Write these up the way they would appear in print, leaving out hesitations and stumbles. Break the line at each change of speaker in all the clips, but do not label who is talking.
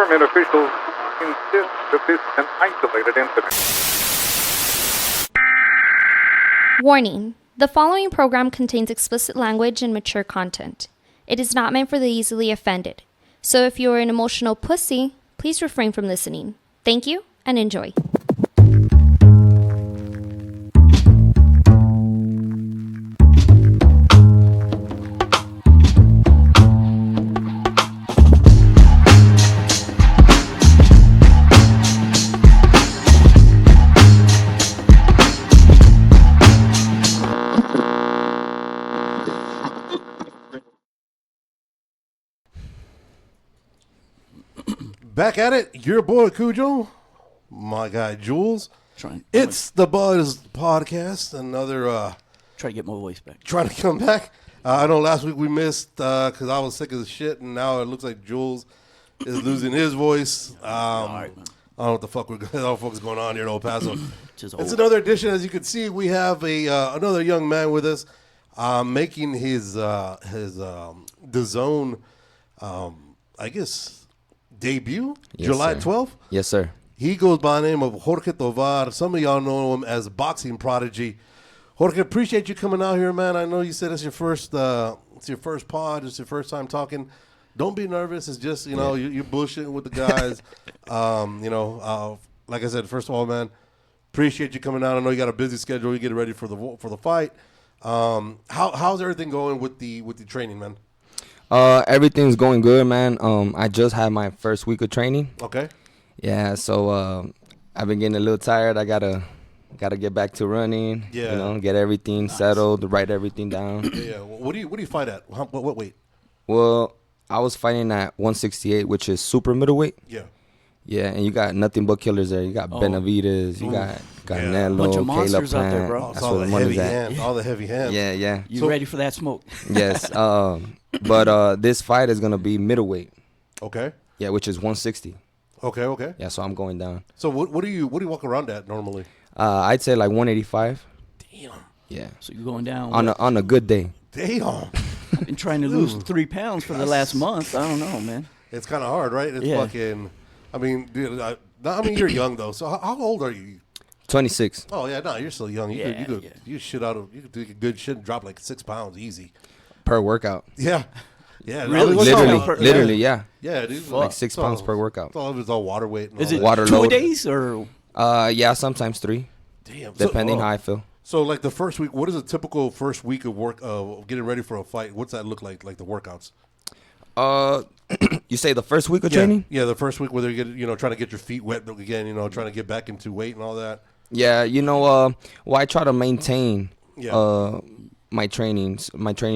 Government officials insist that this is an isolated incident.
Warning. The following program contains explicit language and mature content. It is not meant for the easily offended. So if you are an emotional pussy, please refrain from listening. Thank you and enjoy.
Back at it, your boy Cujo, my guy Jules. It's the Buzz Podcast, another
Try to get my voice back.
trying to come back. I know last week we missed because I was sick as shit, and now it looks like Jules is losing his voice. I don't know what the fuck what's going on here in El Paso. It's another edition. As you can see, we have another young man with us making his the Zone, I guess, debut,
Yes,
July
sir.
12th.
Yes, sir.
He goes by the name of Jorge Tovar. Some of y'all know him as Boxing Prodigy. Jorge, appreciate you coming out here, man. I know you said it's your first pod. It's your first time talking. Don't be nervous. It's just, you're bullshitting with the guys. Like I said, first of all, man, appreciate you coming out. I know you got a busy schedule. You get ready for the fight. How's everything going with the training, man?
Everything's going good, man. I just had my first week of training.
Okay.
Yeah, so I've been getting a little tired. I gotta get back to running.
Yeah.
Get everything settled, write everything down.
Yeah. What do you fight at? What weight?
Well, I was fighting at 168, which is super middleweight.
Yeah.
Yeah, and you got nothing but killers there. You got Benavides, you got Canelo,
Bunch of
Caleb
monsters out there,
Plant.
bro.
That's where the money's at.
All the heavy hands.
Yeah.
You ready for that smoke?
Yes. But this fight is gonna be middleweight.
Okay.
Yeah, which is 160.
Okay.
Yeah, so I'm going down.
So what do you walk around at normally?
I'd say like 185.
Damn.
Yeah.
So you're going down.
On a good day.
Damn.
I've been trying to lose 3 pounds for the last month. I don't know, man.
It's kind of hard, right? It's fucking. I mean, dude. You're young though. So how old are you?
26.
Oh yeah, no, you're still young. You could do a good shit and drop like 6 pounds easy.
Per workout.
Yeah.
Really?
Literally, yeah.
Yeah, dude.
Like 6 pounds per workout.
It's all water weight. And
Is
all
it
that.
Water
2
load.
days or?
Yeah, sometimes 3.
Damn.
Depending how I feel.
So like the first week, what is a typical first week of work of getting ready for a fight? What's that look like the workouts?
You say the first week of training?
Yeah, the first week where they get trying to get your feet wet again, trying to get back into weight and all that.
Yeah, I try to maintain my training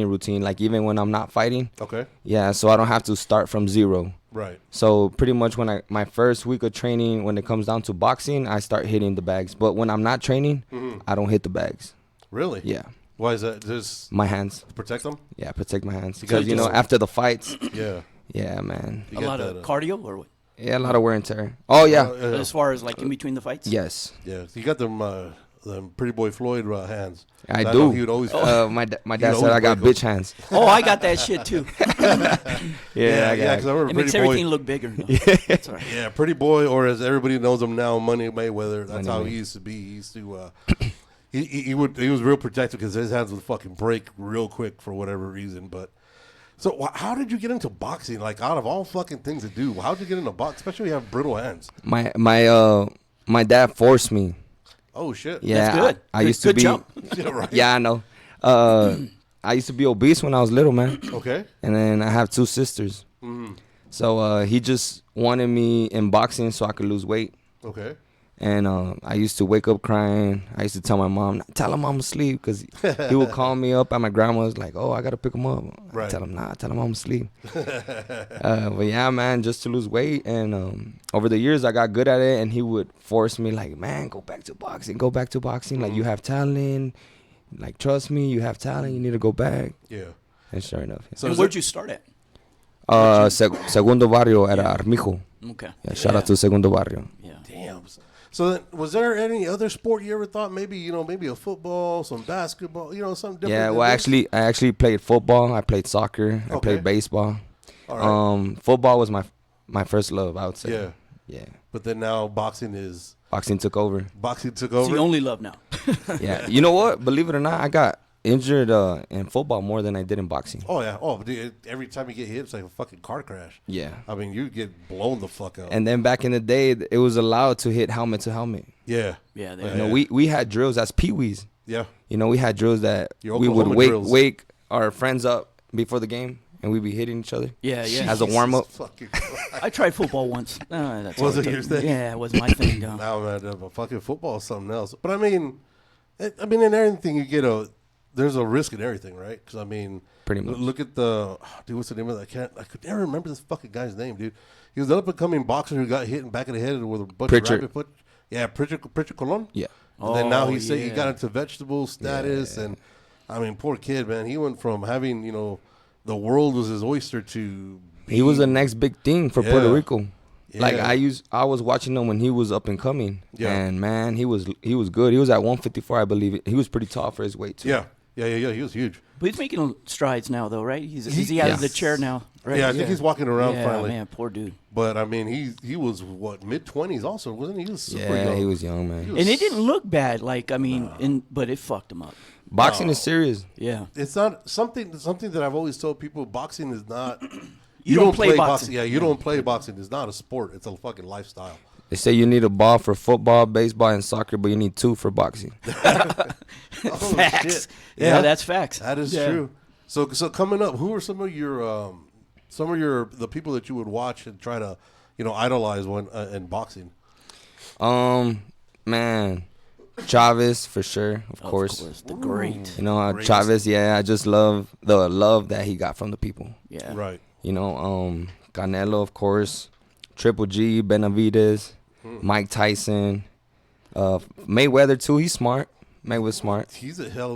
routine, like even when I'm not fighting.
Okay.
Yeah, so I don't have to start from zero.
Right.
So pretty much my first week of training, when it comes down to boxing, I start hitting the bags. But when I'm not training, I don't hit the bags.
Really?
Yeah.
Why is that? Just
my hands.
Protect them?
Yeah, protect my hands.
You gotta
Because, after the fights.
Yeah.
Yeah, man.
A lot of cardio or what?
Yeah, a lot of wear and tear. Oh, yeah.
As far as like in between the fights?
Yes.
Yeah. So you got them Pretty Boy Floyd hands.
I
so
do.
I know he would always.
My dad said I got bitch hands.
Oh, I got that shit too.
Yeah. Because I remember
It
Pretty
makes
Boy.
everything look bigger. No. That's all right.
Yeah, Pretty Boy, or as everybody knows him now, Money Mayweather. That's how he used to be. He used to. He was real protective because his hands would fucking break real quick for whatever reason. But so how did you get into boxing? Like out of all fucking things to do, how did you get into boxing? Especially when you have brittle hands.
My dad forced me.
Oh shit.
Yeah,
That's good.
I used to
Good
be.
jump.
Yeah, right.
Yeah, I know. I used to be obese when I was little, man.
Okay.
And then I have 2 sisters. So he just wanted me in boxing so I could lose weight.
Okay.
And I used to wake up crying. I used to tell my mom, tell him I'm asleep, because he would call me up at my grandma's like, oh, I got to pick him up.
Right.
Tell him I'm asleep. But yeah, man, just to lose weight. And over the years, I got good at it, and he would force me like, man, go back to boxing. Like, you have talent. Like, trust me, you have talent. You need to go back.
Yeah.
And sure enough. Yeah.
So where'd you start at?
Segundo Barrio at Armijo.
Okay.
Yeah, shout out to Segundo Barrio.
Yeah.
Damn. So then, was there any other sport you ever thought maybe a football, some basketball, something different?
Yeah, well, I actually played football. I played soccer. I
Okay.
played baseball.
All right.
Football was my my first love, I would say.
Yeah.
Yeah.
But then now boxing
took over.
Boxing took
It's
over.
the only love now.
Yeah. You know what? Believe it or not, I got injured in football more than I did in boxing.
Oh yeah. Oh, dude, every time you get hit, it's like a fucking car crash.
Yeah.
I mean, you get blown the fuck out.
And then back in the day, it was allowed to hit helmet to helmet.
Yeah.
Yeah,
Yeah.
You know, we had drills as peewees.
Yeah.
You know, we had drills that
Your
we would
Oklahoma drills.
wake our friends up before the game, and we'd be hitting each other
yeah.
as a warm up.
Jesus fucking
I tried football once. That's
Was
all
it
took.
your thing?
Yeah, it was my thing. Though.
Now, man, fucking football is something else. But I mean, in everything you get there's a risk in everything, right? Because I mean,
Pretty much.
Look at dude. What's the name of that? I could never remember this fucking guy's name, dude. He was an up and coming boxer who got hit in the back of the head with a bunch
Pritchard.
of rabbit foot. Yeah, Pritchard Colon.
Yeah.
And then now
Oh,
he said he
yeah.
got into vegetable status, and I mean, poor kid, man. He went from having the world was his oyster to
He was the next big thing for Puerto
Yeah.
Rico. Like
Yeah.
I was watching him when he was up and coming.
Yeah.
And man, he was good. He was at 154, I believe. He was pretty tall for his weight too.
yeah. He was huge.
But he's making strides now, though, right? He's
He-
out
yeah.
of the chair now, right?
Yeah, I think he's walking around
yeah,
finally.
man, poor dude.
But I mean, he was what mid-20s also, wasn't he? He was super
Yeah,
young.
he was young, man.
was-
And it didn't look bad, like I mean, but it fucked him up.
Boxing is serious.
Yeah,
It's not something that I've always told people. Boxing is not.
You don't play boxing.
Yeah, you don't play boxing. It's not a sport. It's a fucking lifestyle.
They say you need a ball for football, baseball, and soccer, but you need two for boxing.
Oh,
facts.
shit.
Yeah, that's facts.
That is
Yeah.
true. So coming up, who are some of the people that you would watch and try to idolize when in boxing?
Man, Chavez for sure, of course.
the great.
You know,
Great.
Chavez. Yeah, I just love the love that he got from the people.
Yeah,
Right.
You know, Canelo, of course, Triple G, Benavidez, Mike Tyson, Mayweather too. He's smart. Mayweather's smart.
He's a hell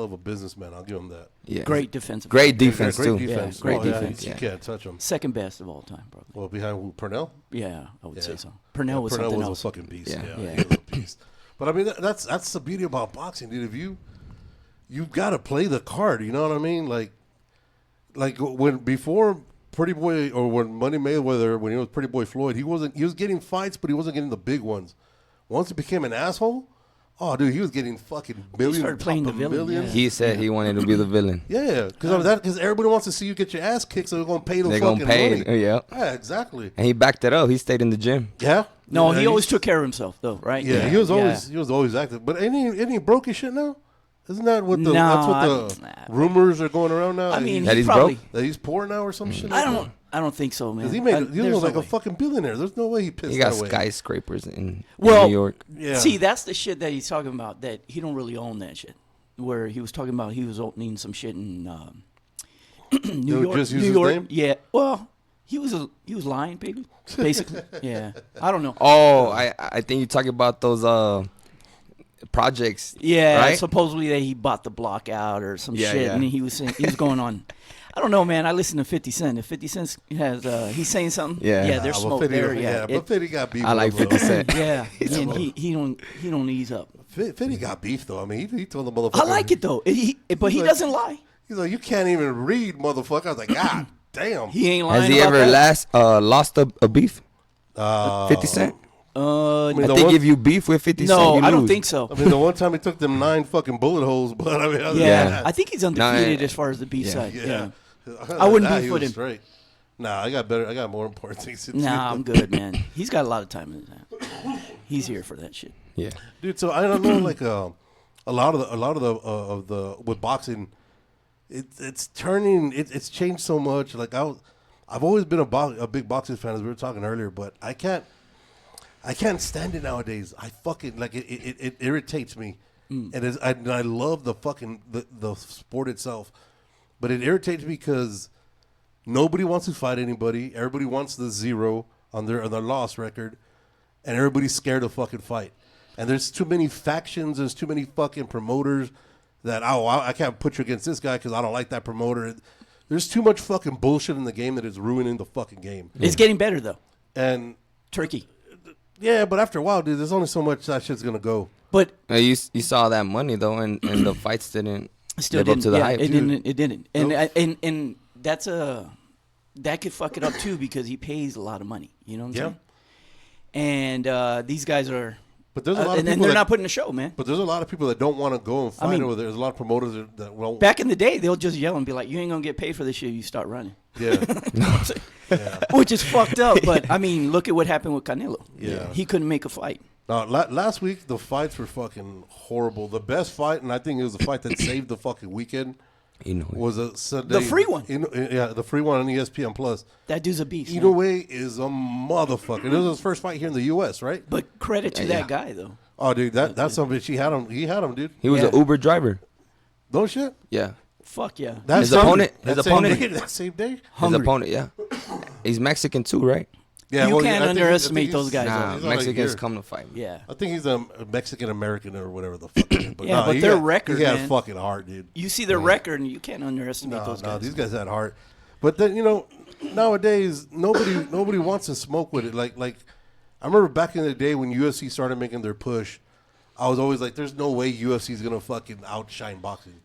of a businessman. I'll give him that.
Yeah,
Great defensive.
great defense
Great
too.
defense.
great
Oh, yeah,
defense.
You
Yeah.
can't touch him.
Second best of all time, probably.
Well, behind who? Purnell.
Yeah, I would say
Yeah.
so. Purnell was something
was
else.
a fucking beast.
Yeah.
Yeah,
Yeah.
he was a beast. But I mean, that's the beauty about boxing, dude. If you've got to play the card. You know what I mean? Like when before Pretty Boy or when Money Mayweather, when he was Pretty Boy Floyd, he was getting fights, but he wasn't getting the big ones. Once he became an asshole, oh dude, he was getting fucking millions.
started playing the villain,
millions.
yeah.
He said he wanted to be the villain.
Yeah, because everybody wants to see you get your ass kicked, so they're gonna pay the
They're
fucking
gonna pay.
money.
Yeah,
Yeah, exactly.
and he backed it up. He stayed in the gym.
Yeah.
No,
Yeah,
he always
he's-
took care of himself, though, right?
Yeah, he was always active. But any broke his shit now? Isn't that what
No,
that's what the rumors are going around now?
I mean,
That
he
he's
probably.
broke?
that he's poor now or some shit.
I don't think so, man.
Because he
There's
was like
no
a
way.
fucking billionaire. There's no way he pissed
He got
that way.
skyscrapers in
Well,
New York.
Yeah.
See, that's the shit that he's talking about. That he don't really own that shit. Where he was talking about, he was owning some shit in New York.
just use
New
his
York.
name?
Yeah. Well, he was lying, baby. Basically. Yeah. I don't know.
Oh, I think you're talking about those projects.
Yeah.
right?
Supposedly that he bought the block out or some
Yeah,
shit,
yeah.
and he was going on. I don't know, man. I listen to 50 Cent. If 50 Cent has he's saying something,
Yeah.
yeah, there's
Well,
smoke
50
there. Yeah.
but 50 got beef.
I like
with him,
50
though.
Cent.
Yeah, and he don't ease up.
50 got beef though. I mean, he told the motherfucker.
I like it though. But he
like-
doesn't lie.
He's like, you can't even read, motherfucker. I was like, God damn.
He ain't lying.
Has he
about
ever
that.
lost a beef?
Uh,
50 Cent?
mean,
I
the
think
one-
if you beef with 50 Cent,
No,
you
I don't
lose.
think so.
I mean, the one time he took them 9 fucking bullet holes, but I mean, other than
Yeah,
that-
I think he's undefeated as far as the beef side. Yeah.
I
wouldn't beef with him.
Straight. Nah, I got more important things to do.
Nah, I'm good, man. He's got a lot of time in his hand. He's here for that shit.
Yeah.
Dude. So I don't know, like a lot of the with boxing, it's turning. It's changed so much. Like I've always been a big boxing fan, as we were talking earlier, but I can't stand it nowadays. I fucking like it irritates me, and I love the fucking the sport itself, but it irritates me because nobody wants to fight anybody. Everybody wants the zero on their loss record, and everybody's scared to fucking fight. And there's too many factions. There's too many fucking promoters that I can't put you against this guy because I don't like that promoter. There's too much fucking bullshit in the game that is ruining the fucking game.
It's getting better though.
And
Turkey.
yeah, but after a while, dude, there's only so much that shit's gonna go.
But
You saw that money though, and the fights didn't
still
live
didn't.
up to the
Yeah,
hype.
it didn't. And that's a that could fuck it up too because he pays a lot of money. You know what I'm
Yeah.
saying? And these guys are,
But there's a lot of
and
people
they're
that,
not putting a show, man.
But there's a lot of people that don't want to go and fight
mean,
over there. There's a lot of promoters that won't.
Back in the day, they'll just yell and be like, "You ain't gonna get paid for this shit. You start running."
Yeah.
You know what I'm saying? Which is fucked up. But I mean, look at what happened with Canelo.
Yeah.
He couldn't make a fight.
Last week the fights were fucking horrible. The best fight, and I think it was the fight that saved the fucking weekend, was a Sunday,
The free one.
The free one on ESPN Plus.
That dude's a beast. man.
Inoue is a motherfucker. It was his first fight here in the U.S., right?
But credit to that guy though.
Oh, dude, that's something. He had him, dude.
He was
Yeah.
an Uber driver.
No shit.
Yeah.
Fuck yeah.
That's
His opponent-
That
his
same
opponent-
day, that same day.
His
Hungry.
opponent, yeah. He's Mexican too, right?
Yeah,
You
well,
can't
I think
underestimate
he's-
those guys,
Nah,
he's on a
Mexicans
year.
come to fight.
Yeah.
I think he's a Mexican American or whatever the fuck. It is. But
Yeah,
no,
but
he
their
got-
record,
he had
man.
fucking heart, dude.
You see their record, and you can't underestimate those guys.
These guys had heart. But then nowadays nobody wants to smoke with it. Like I remember back in the day when UFC started making their push, I was always like, "There's no way UFC is gonna fucking outshine boxing.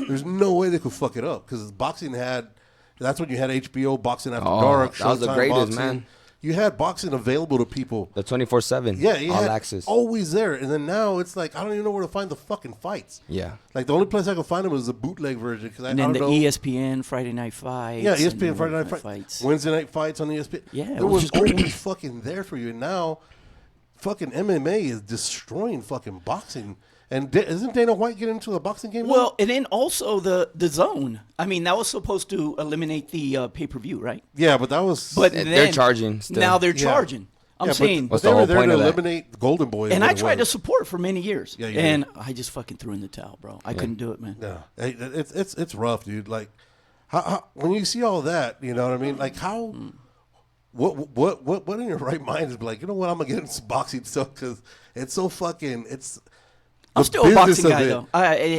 There's no way they could fuck it up because boxing had. That's when you had HBO boxing after dark.
That was the
Showtime
greatest,
boxing.
man.
You had boxing available to people.
The 24/7.
Yeah, you
all
had
access.
always there. And then now it's like I don't even know where to find the fucking fights.
Yeah.
Like the only place I could find them was the bootleg version because I
And then
don't
the
know.
ESPN Friday Night Fights.
Yeah,
and
ESPN Friday Night
Fights.
Fights, Wednesday night fights on ESPN.
Yeah,
there
which
was
is great.
always fucking there for you. And now, fucking MMA is destroying fucking boxing. And isn't Dana White getting into the boxing game? now?
Well, and then also the zone. I mean, that was supposed to eliminate the pay-per-view, right?
yeah, but that was.
But
They're
then,
charging still.
Now they're
Yeah.
charging. I'm
yeah,
saying.
but
What's
they
the
were
whole
there
point
to
of that?
eliminate Golden Boy.
And
what
I
it
tried to
was.
support for many years.
Yeah, you
and I just fucking threw in the towel, bro. I couldn't do it, man.
Yeah, Hey, it's rough, dude. Like, how when you see all that, you know what I mean? Like, how, what in your right mind is like, you know what? I'm gonna get into some boxing stuff because it's so fucking.
I'm
the
still a
business
boxing
of
guy,
it-
though.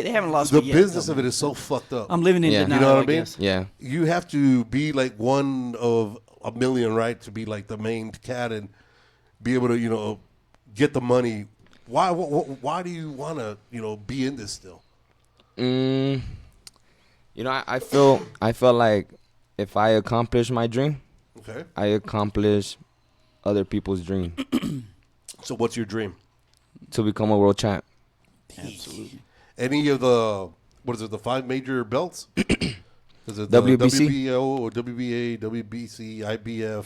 They haven't lost
The
me yet.
business
though.
of it is so fucked up.
I'm living in
Yeah.
denial,
You know what I mean?
guess.
Yeah.
You have to be like one of a million, right, to be like the main cat and be able to, get the money. Why do you want to, be in this still?
I feel like if I accomplish my dream,
Okay.
I accomplish other people's dream
So what's your dream?
to become a world champ.
Absolutely.
Any of the the 5 major belts? Is it
WBC?
WBO or WBA, WBC, IBF?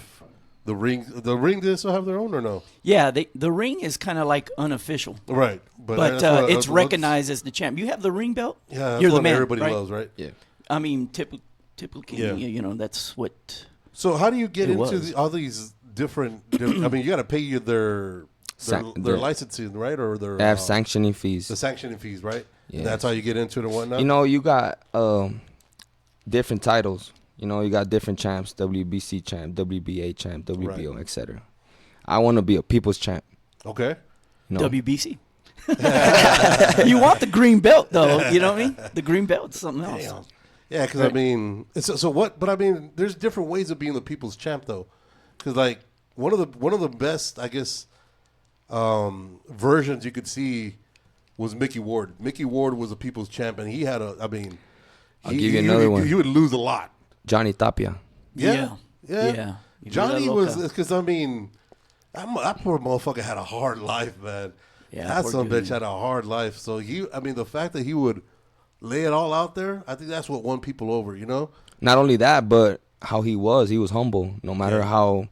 The ring they still have their own or no?
Yeah, the ring is kind of like unofficial,
Right,
but
that's what-
it's
that's-
recognized as the champ. You have the ring belt.
Yeah, that's
you're the
what
man.
everybody
right?
loves, right?
Yeah.
I mean, typically,
Yeah.
that's what.
So how do you get
It
into
was.
all these different? I mean, you got to pay you their
Their-
licensing, right, or their
They have sanctioning fees.
the sanctioning fees, right?
Yes.
And that's how you get into it and whatnot.
You got different titles. You got different champs: WBC champ, WBA champ, WBO,
Right.
etc. I want to be a people's champ.
Okay.
You know?
WBC. You want the green belt, though. You know what I mean? The green belt's something else.
Damn. Yeah, because I mean, so what? But I mean, there's different ways of being the people's champ, though. Because like one of the best, I guess, versions you could see was Mickey Ward. Mickey Ward was a people's champ, and he had
I'll give you another one.
He would lose a lot.
Johnny Tapia.
Yeah.
Yeah.
Johnny
Vida
was
loca.
because I mean, that poor motherfucker had a hard life, man.
Yeah,
that
poor
son of a
dude.
bitch had a hard life. So the fact that he would lay it all out there, I think that's what won people over.
Not only that, but how he was humble. No matter how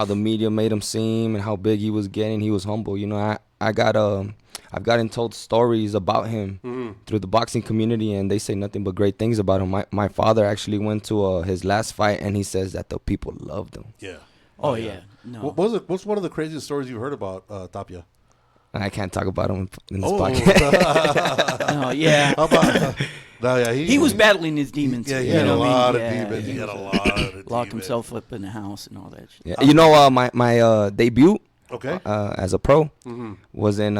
the media made him seem and how big he was getting, he was humble. I've gotten told stories about him through the boxing community, and they say nothing but great things about him. My father actually went to his last fight, and he says that the people loved him.
Yeah.
Oh yeah. No.
What was it? What's one of the craziest stories you've heard about Tapia?
And I can't talk about him in this
Oh.
podcast.
No, yeah.
How about? No, yeah,
He was battling his demons.
Yeah, he
you
had a
know what I mean?
lot of
Yeah,
demons. He had a
was,
lot of demons.
Locked himself up in the house and all that shit.
Yeah. My debut
Okay.
as a pro was in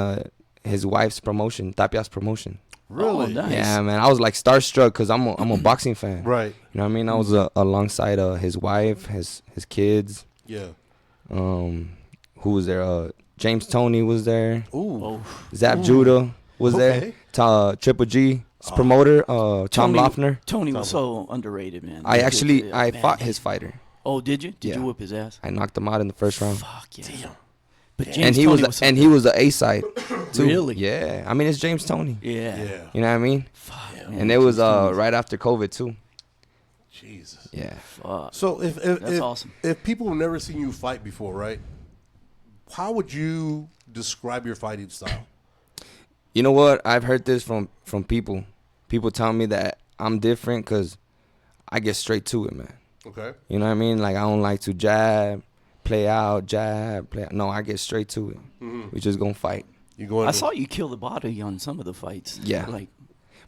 his wife's promotion, Tapia's promotion.
Really?
Oh, nice.
Yeah, man. I was like starstruck because I'm a boxing fan.
Right.
You know what I mean? I was alongside his wife, his kids.
Yeah.
Who was there? James Toney was there.
Ooh.
Oh,
Zap Judah was
Okay.
there. Triple G's promoter, Tom Loeffner.
Tony was so underrated, man.
I
That
actually
kid's,
I
man.
fought his fighter.
Oh, did you? Did
Yeah.
you whip his ass?
I knocked him out in the first round.
Fuck yeah. Damn. But James
And he
Toney
was and he was the A side too.
Really?
Yeah. I mean, it's James Toney.
Yeah.
You know what I mean?
Fuck,
And it was right after COVID too.
Jesus.
Yeah.
Fuck.
So
That's awesome.
If people have never seen you fight before, right? How would you describe your fighting style?
You know what? I've heard this from people. People tell me that I'm different because I get straight to it, man.
Okay.
You know what I mean? Like, I don't like to jab, play out, jab, play out. No, I get straight to it. We just gonna fight.
You going?
I saw you kill the body on some of the fights.
Yeah.
Like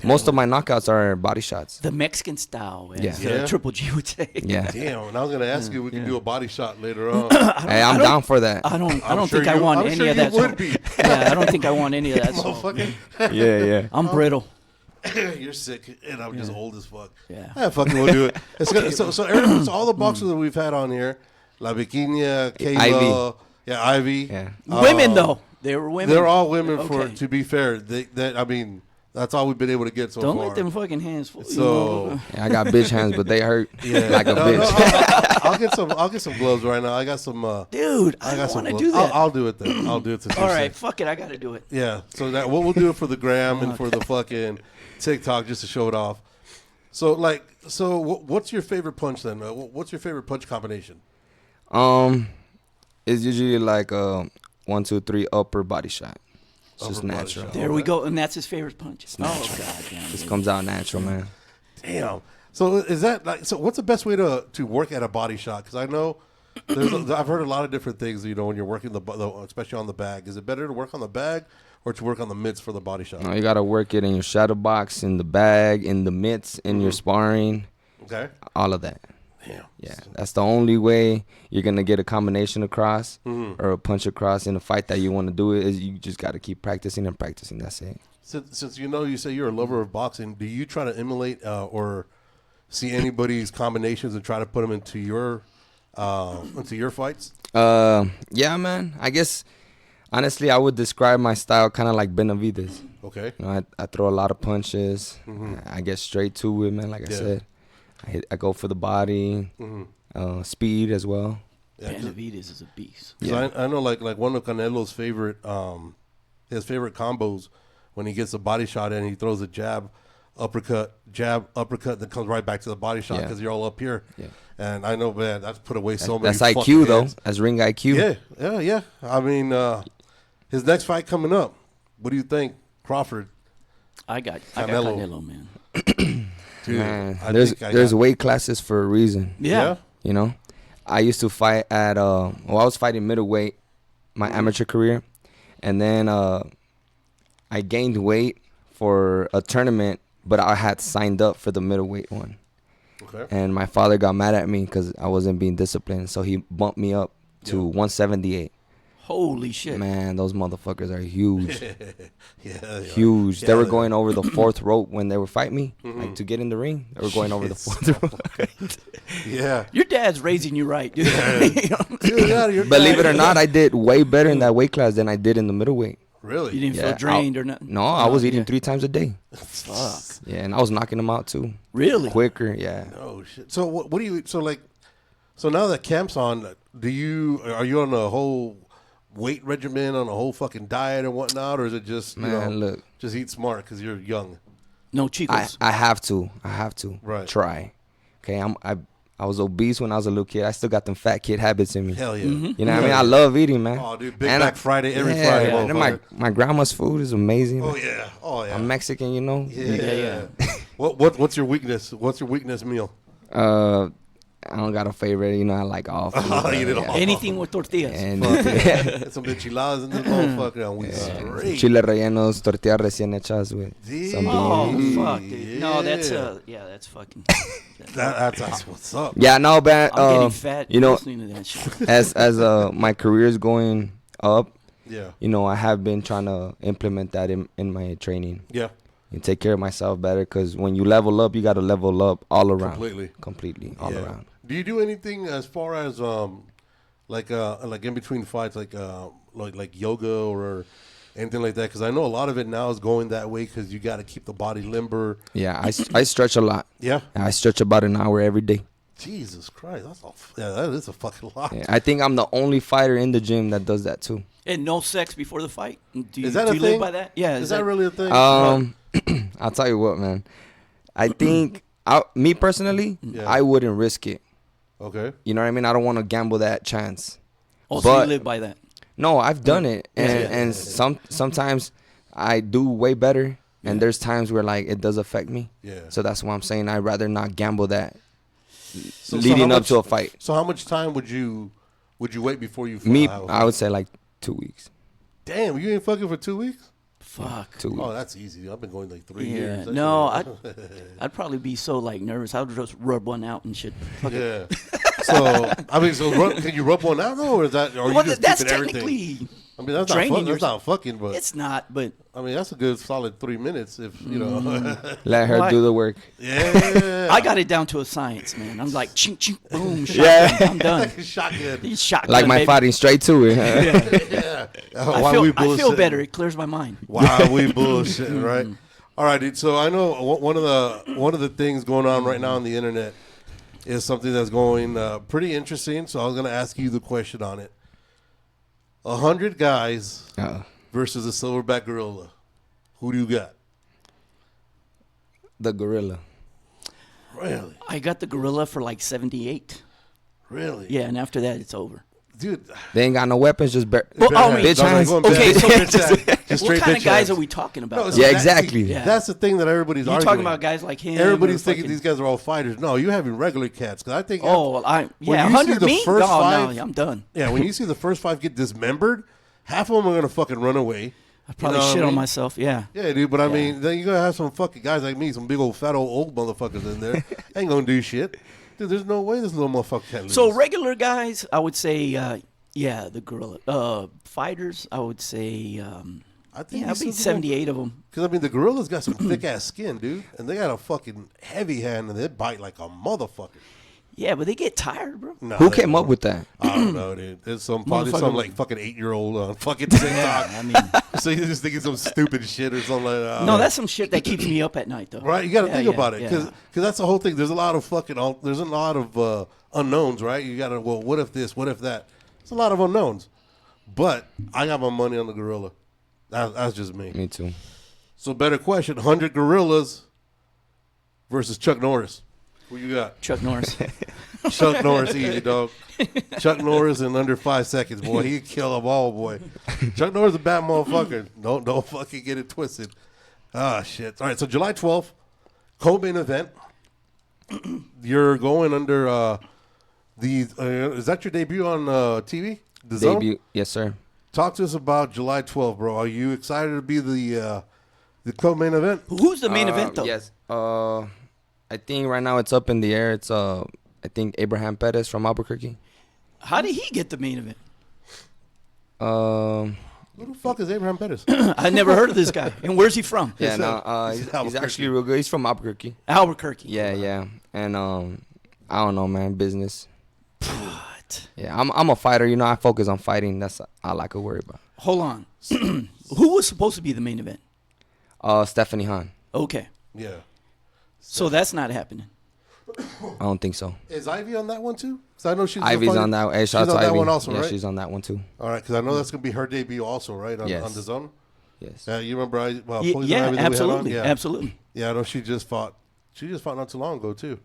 Most of my knockouts are body shots.
the Mexican style, as
Yeah.
Yeah.
Triple G would say.
Yeah.
Damn. And I was gonna ask you, we can do a body shot later on.
Hey, I'm down for that.
I don't
I'm sure
think I
you-
want
I'm
any
sure
of
you
that.
would
salt.
be.
Yeah, I don't think I want any of that. salt.
Motherfucker.
Yeah.
I'm brittle.
You're sick, and I'm just old as fuck.
Yeah.
Fucking we'll do it. It's gonna, so Aaron, so all the boxers that we've had on here, La Bikini, Kayla, Ivy.
Yeah.
Women though, they were women.
They're all women. For
Okay.
to be fair, I mean, that's all we've been able to get so
Don't
far.
let them fucking hands fall.
So
Yeah, I got bitch hands, but they hurt like a
No,
bitch.
I'll get some gloves right now. I got some.
dude, I
I got
don't
some
want to
gloves.
do that.
I'll do it then. I'll do it. Since
All
you're
right,
sick.
fuck it, I got to do it.
Yeah. So that we'll do it for the gram and for the fucking TikTok just to show it off. So what's your favorite punch then? What's your favorite punch combination?
It's usually like 1, 2, 3 upper body shot. It's just
Upper body
natural.
shot.
There we go, and that's his favorite punch. Oh
natural.
god damn.
Just
dude.
comes out natural, man.
Damn. So is that like? So what's the best way to work at a body shot? Because I know I've heard a lot of different things. You know, when you're working especially on the bag, is it better to work on the bag or to work on the mitts for the body shot?
No, you gotta work it in your shadow box, in the bag, in the mitts, in your sparring,
Okay.
all of that.
Damn.
Yeah, that's the only way you're gonna get a combination across or a punch across in a fight that you want to do. It is you just gotta keep practicing and practicing. That's it.
Since you say you're a lover of boxing, do you try to emulate or see anybody's combinations and try to put them into your fights?
Yeah, man. I guess honestly, I would describe my style kind of like Benavides.
Okay.
You know, I throw a lot of punches. I get straight to it, man. Like I said, I go for the body, speed as well.
Yeah,
Benavides is a beast.
So I know like one of Canelo's favorite his favorite combos when he gets a body shot in, he throws a jab, uppercut, that comes right back to the body shot because you're all up here. Yeah. And I know, man, that's put away so many.
That's
fucking
IQ though.
hands.
That's ring IQ.
Yeah. I mean, his next fight coming up. What do you think, Crawford?
I got
Canelo.
Canelo, man.
Dude,
Man,
I
there's
think I
there's
got-
weight classes for a reason.
Yeah.
You know, I used to fight at I was fighting middleweight my amateur career, and then I gained weight for a tournament, but I had signed up for the middleweight one.
Okay.
And my father got mad at me because I wasn't being disciplined, so he bumped me up to 178.
Holy shit.
Man, those motherfuckers are huge.
Yeah.
Huge.
Yeah,
They were
they-
going over the fourth rope when they were fighting me, like to get in the ring. They were going over the fourth rope.
Yeah.
Your dad's raising you right, dude.
Dude, yeah, you're
Believe it or not, I did way better in that weight class than I did in the middleweight.
Really?
You didn't
Yeah,
feel drained or nothing?
No, I was
Oh,
eating
yeah.
3 times a day.
Fuck.
Yeah, and I was knocking them out too.
Really?
Quicker, yeah.
Oh shit. So what do you? So now that camp's on, are you on a whole weight regimen, on a whole fucking diet and whatnot, or is it just
Man, look.
just eat smart because you're young?
No chicos.
I have to
Right.
try. Okay, I was obese when I was a little kid. I still got them fat kid habits in me.
Hell yeah.
You know what I mean? I love eating, man.
Oh, dude, Big
And
Mac Friday every
yeah,
Friday.
And then my
motherfucker.
grandma's food is amazing.
Oh yeah. Oh yeah.
I'm Mexican, you know.
yeah. What's your weakness? What's your weakness meal?
I don't got a favorite. You know, I like all food.
Oh, you know.
Anything with tortillas.
And
Get some enchiladas in this motherfucker and we straight.
chile rellenos, tortillas recién hechas with some
Oh,
beans.
fuck, dude. No, that's that's fucking.
That's what's up.
Yeah, no, but
I'm getting fat
you know,
listening to that shit.
as my career is going up,
Yeah.
you know, I have been trying to implement that in my training
Yeah.
and take care of myself better. Because when you level up, you got to level up all around, completely all
Yeah.
around.
Do you do anything as far as like in between fights, like yoga or anything like that? Because I know a lot of it now is going that way because you got to keep the body limber.
Yeah, I stretch a lot.
Yeah.
I stretch about an hour every day.
Jesus Christ, that is a fucking lot.
Yeah, I think I'm the only fighter in the gym that does that too.
And no sex before the fight.
Is that a
you
thing?
live by that? Yeah.
Is that really a thing?
I'll tell you what, man. I think me personally,
Yeah.
I wouldn't risk it.
Okay.
You know what I mean? I don't want to gamble that chance.
Also,
But-
you live by that.
No, I've done it, and
Yeah.
sometimes I do way better, and there's times where like it does affect me.
Yeah.
So that's why I'm saying I'd rather not gamble that
So
leading
how
up to a fight.
So how much time would you wait before you?
Me,
file?
I would say like 2 weeks.
Damn, you ain't fucking for 2 weeks?
Fuck.
2 weeks.
Oh, that's easy. I've been going like 3
Yeah.
years. That's
No,
right.
I'd probably be so like nervous. I would just rub one out and shit. Fuck it.
Yeah. So I mean, can you rub one out though, or is that, or
Well,
you just
that's
keeping everything?
technically.
I mean, that's
draining
that's not fucking, but
It's not, but
I mean, that's a good solid 3 minutes if you know.
Let her
Why?
do the work.
Yeah.
I got it down to a science, man. I'm like, chink, chink, boom, shotgun.
Yeah.
I'm done.
Like a shotgun.
These shotgun,
Like my
baby.
fighting straight to it.
Yeah.
I feel better. It clears my mind.
Why we bullshitting, right? All right, dude. So I know one of the things going on right now on the internet is something that's going pretty interesting. So I was going to ask you the question on it. 100 guys versus a silverback gorilla. Who do you got?
The gorilla.
Really?
I got the gorilla for like 78.
Really?
Yeah, and after that, it's over.
Dude.
They ain't got no weapons, just
Well, I mean,
bitch hands.
Okay, so
just
what
straight
kind of
bitch
guys
hands.
are we talking about?
No,
though?
Yeah,
that-
exactly.
Yeah.
That's the thing that everybody's
You
arguing.
talking about guys like him?
Everybody's
or
thinking
fucking-
these guys are all fighters. No, you having regular cats. Because I think.
Oh, well,
when you see
100
the
me?
first
No,
five-
no, I'm done.
Yeah, when you see the first 5 get dismembered, half of them are gonna fucking run away.
I probably
You know what
shit
I
on
mean?
myself. Yeah.
Yeah, dude, but I mean, then you're going to have some fucking guys like me, some big old fat old motherfuckers in there. Ain't going to do shit. Dude, there's no way this little motherfucker can lose.
So regular guys, I would say, the gorilla. Fighters, I would say,
I think
I'd be 78 of them.
Because, I mean, the gorilla's got some thick-ass skin, dude. And they got a fucking heavy hand, and they bite like a motherfucker.
Yeah, but they get tired, bro.
Nah,
Who
they
came
don't.
up with that?
I don't know, dude. It's probably some
Motherfucker.
like fucking 8-year-old on fucking TikTok.
I mean,
So you're just thinking some stupid shit or something like that.
no, that's some shit that keeps me up at night, though.
Right, you got to
Yeah,
think
yeah,
about it because
yeah.
that's the whole thing. There's a lot of there's a lot of unknowns, right? You got to what if this, what if that? It's a lot of unknowns. But I got my money on the gorilla. That's just me.
Me too.
So better question: 100 gorillas versus Chuck Norris. Who you got?
Chuck Norris.
Chuck Norris, easy dog. Chuck Norris in under 5 seconds, boy. He'd kill them all, boy. Chuck Norris is a bad motherfucker. Don't fucking get it twisted. Ah, shit. All right, so July 12th, co-main event. You're going under is that your debut on TV? The Zone?
Debut. Yes, sir.
Talk to us about July 12th, bro. Are you excited to be the co-main event?
Who's the main event, though?
Yes. I think right now it's up in the air. It's I think Abraham Perez from Albuquerque.
How did he get the main event?
Who the fuck is Abraham Pettis?
I never heard of this guy. And where's he from?
Yeah, no,
He's
he's
Albuquerque.
actually real good. He's from Albuquerque.
Albuquerque.
Yeah, yeah. And I don't know, man. Business.
What?
Yeah, I'm a fighter. You know, I focus on fighting. That's all I could worry about.
Hold on. Who was supposed to be the main event?
Stephanie Han.
Okay.
Yeah.
So that's not happening.
I don't think so.
Is Ivy on that one too? Because I know she's
Ivy's on that. Hey, shout
she's
out
on
to
that
Ivy.
one also,
Yeah,
right?
she's on that one too.
All right, because I know that's gonna be her debut also, right?
Yes.
On the Zone.
Yes.
You remember? Poison
Yeah,
Ivy that we had on?
absolutely.
Yeah.
Absolutely.
Yeah, I know she just fought. She just fought not too long ago too.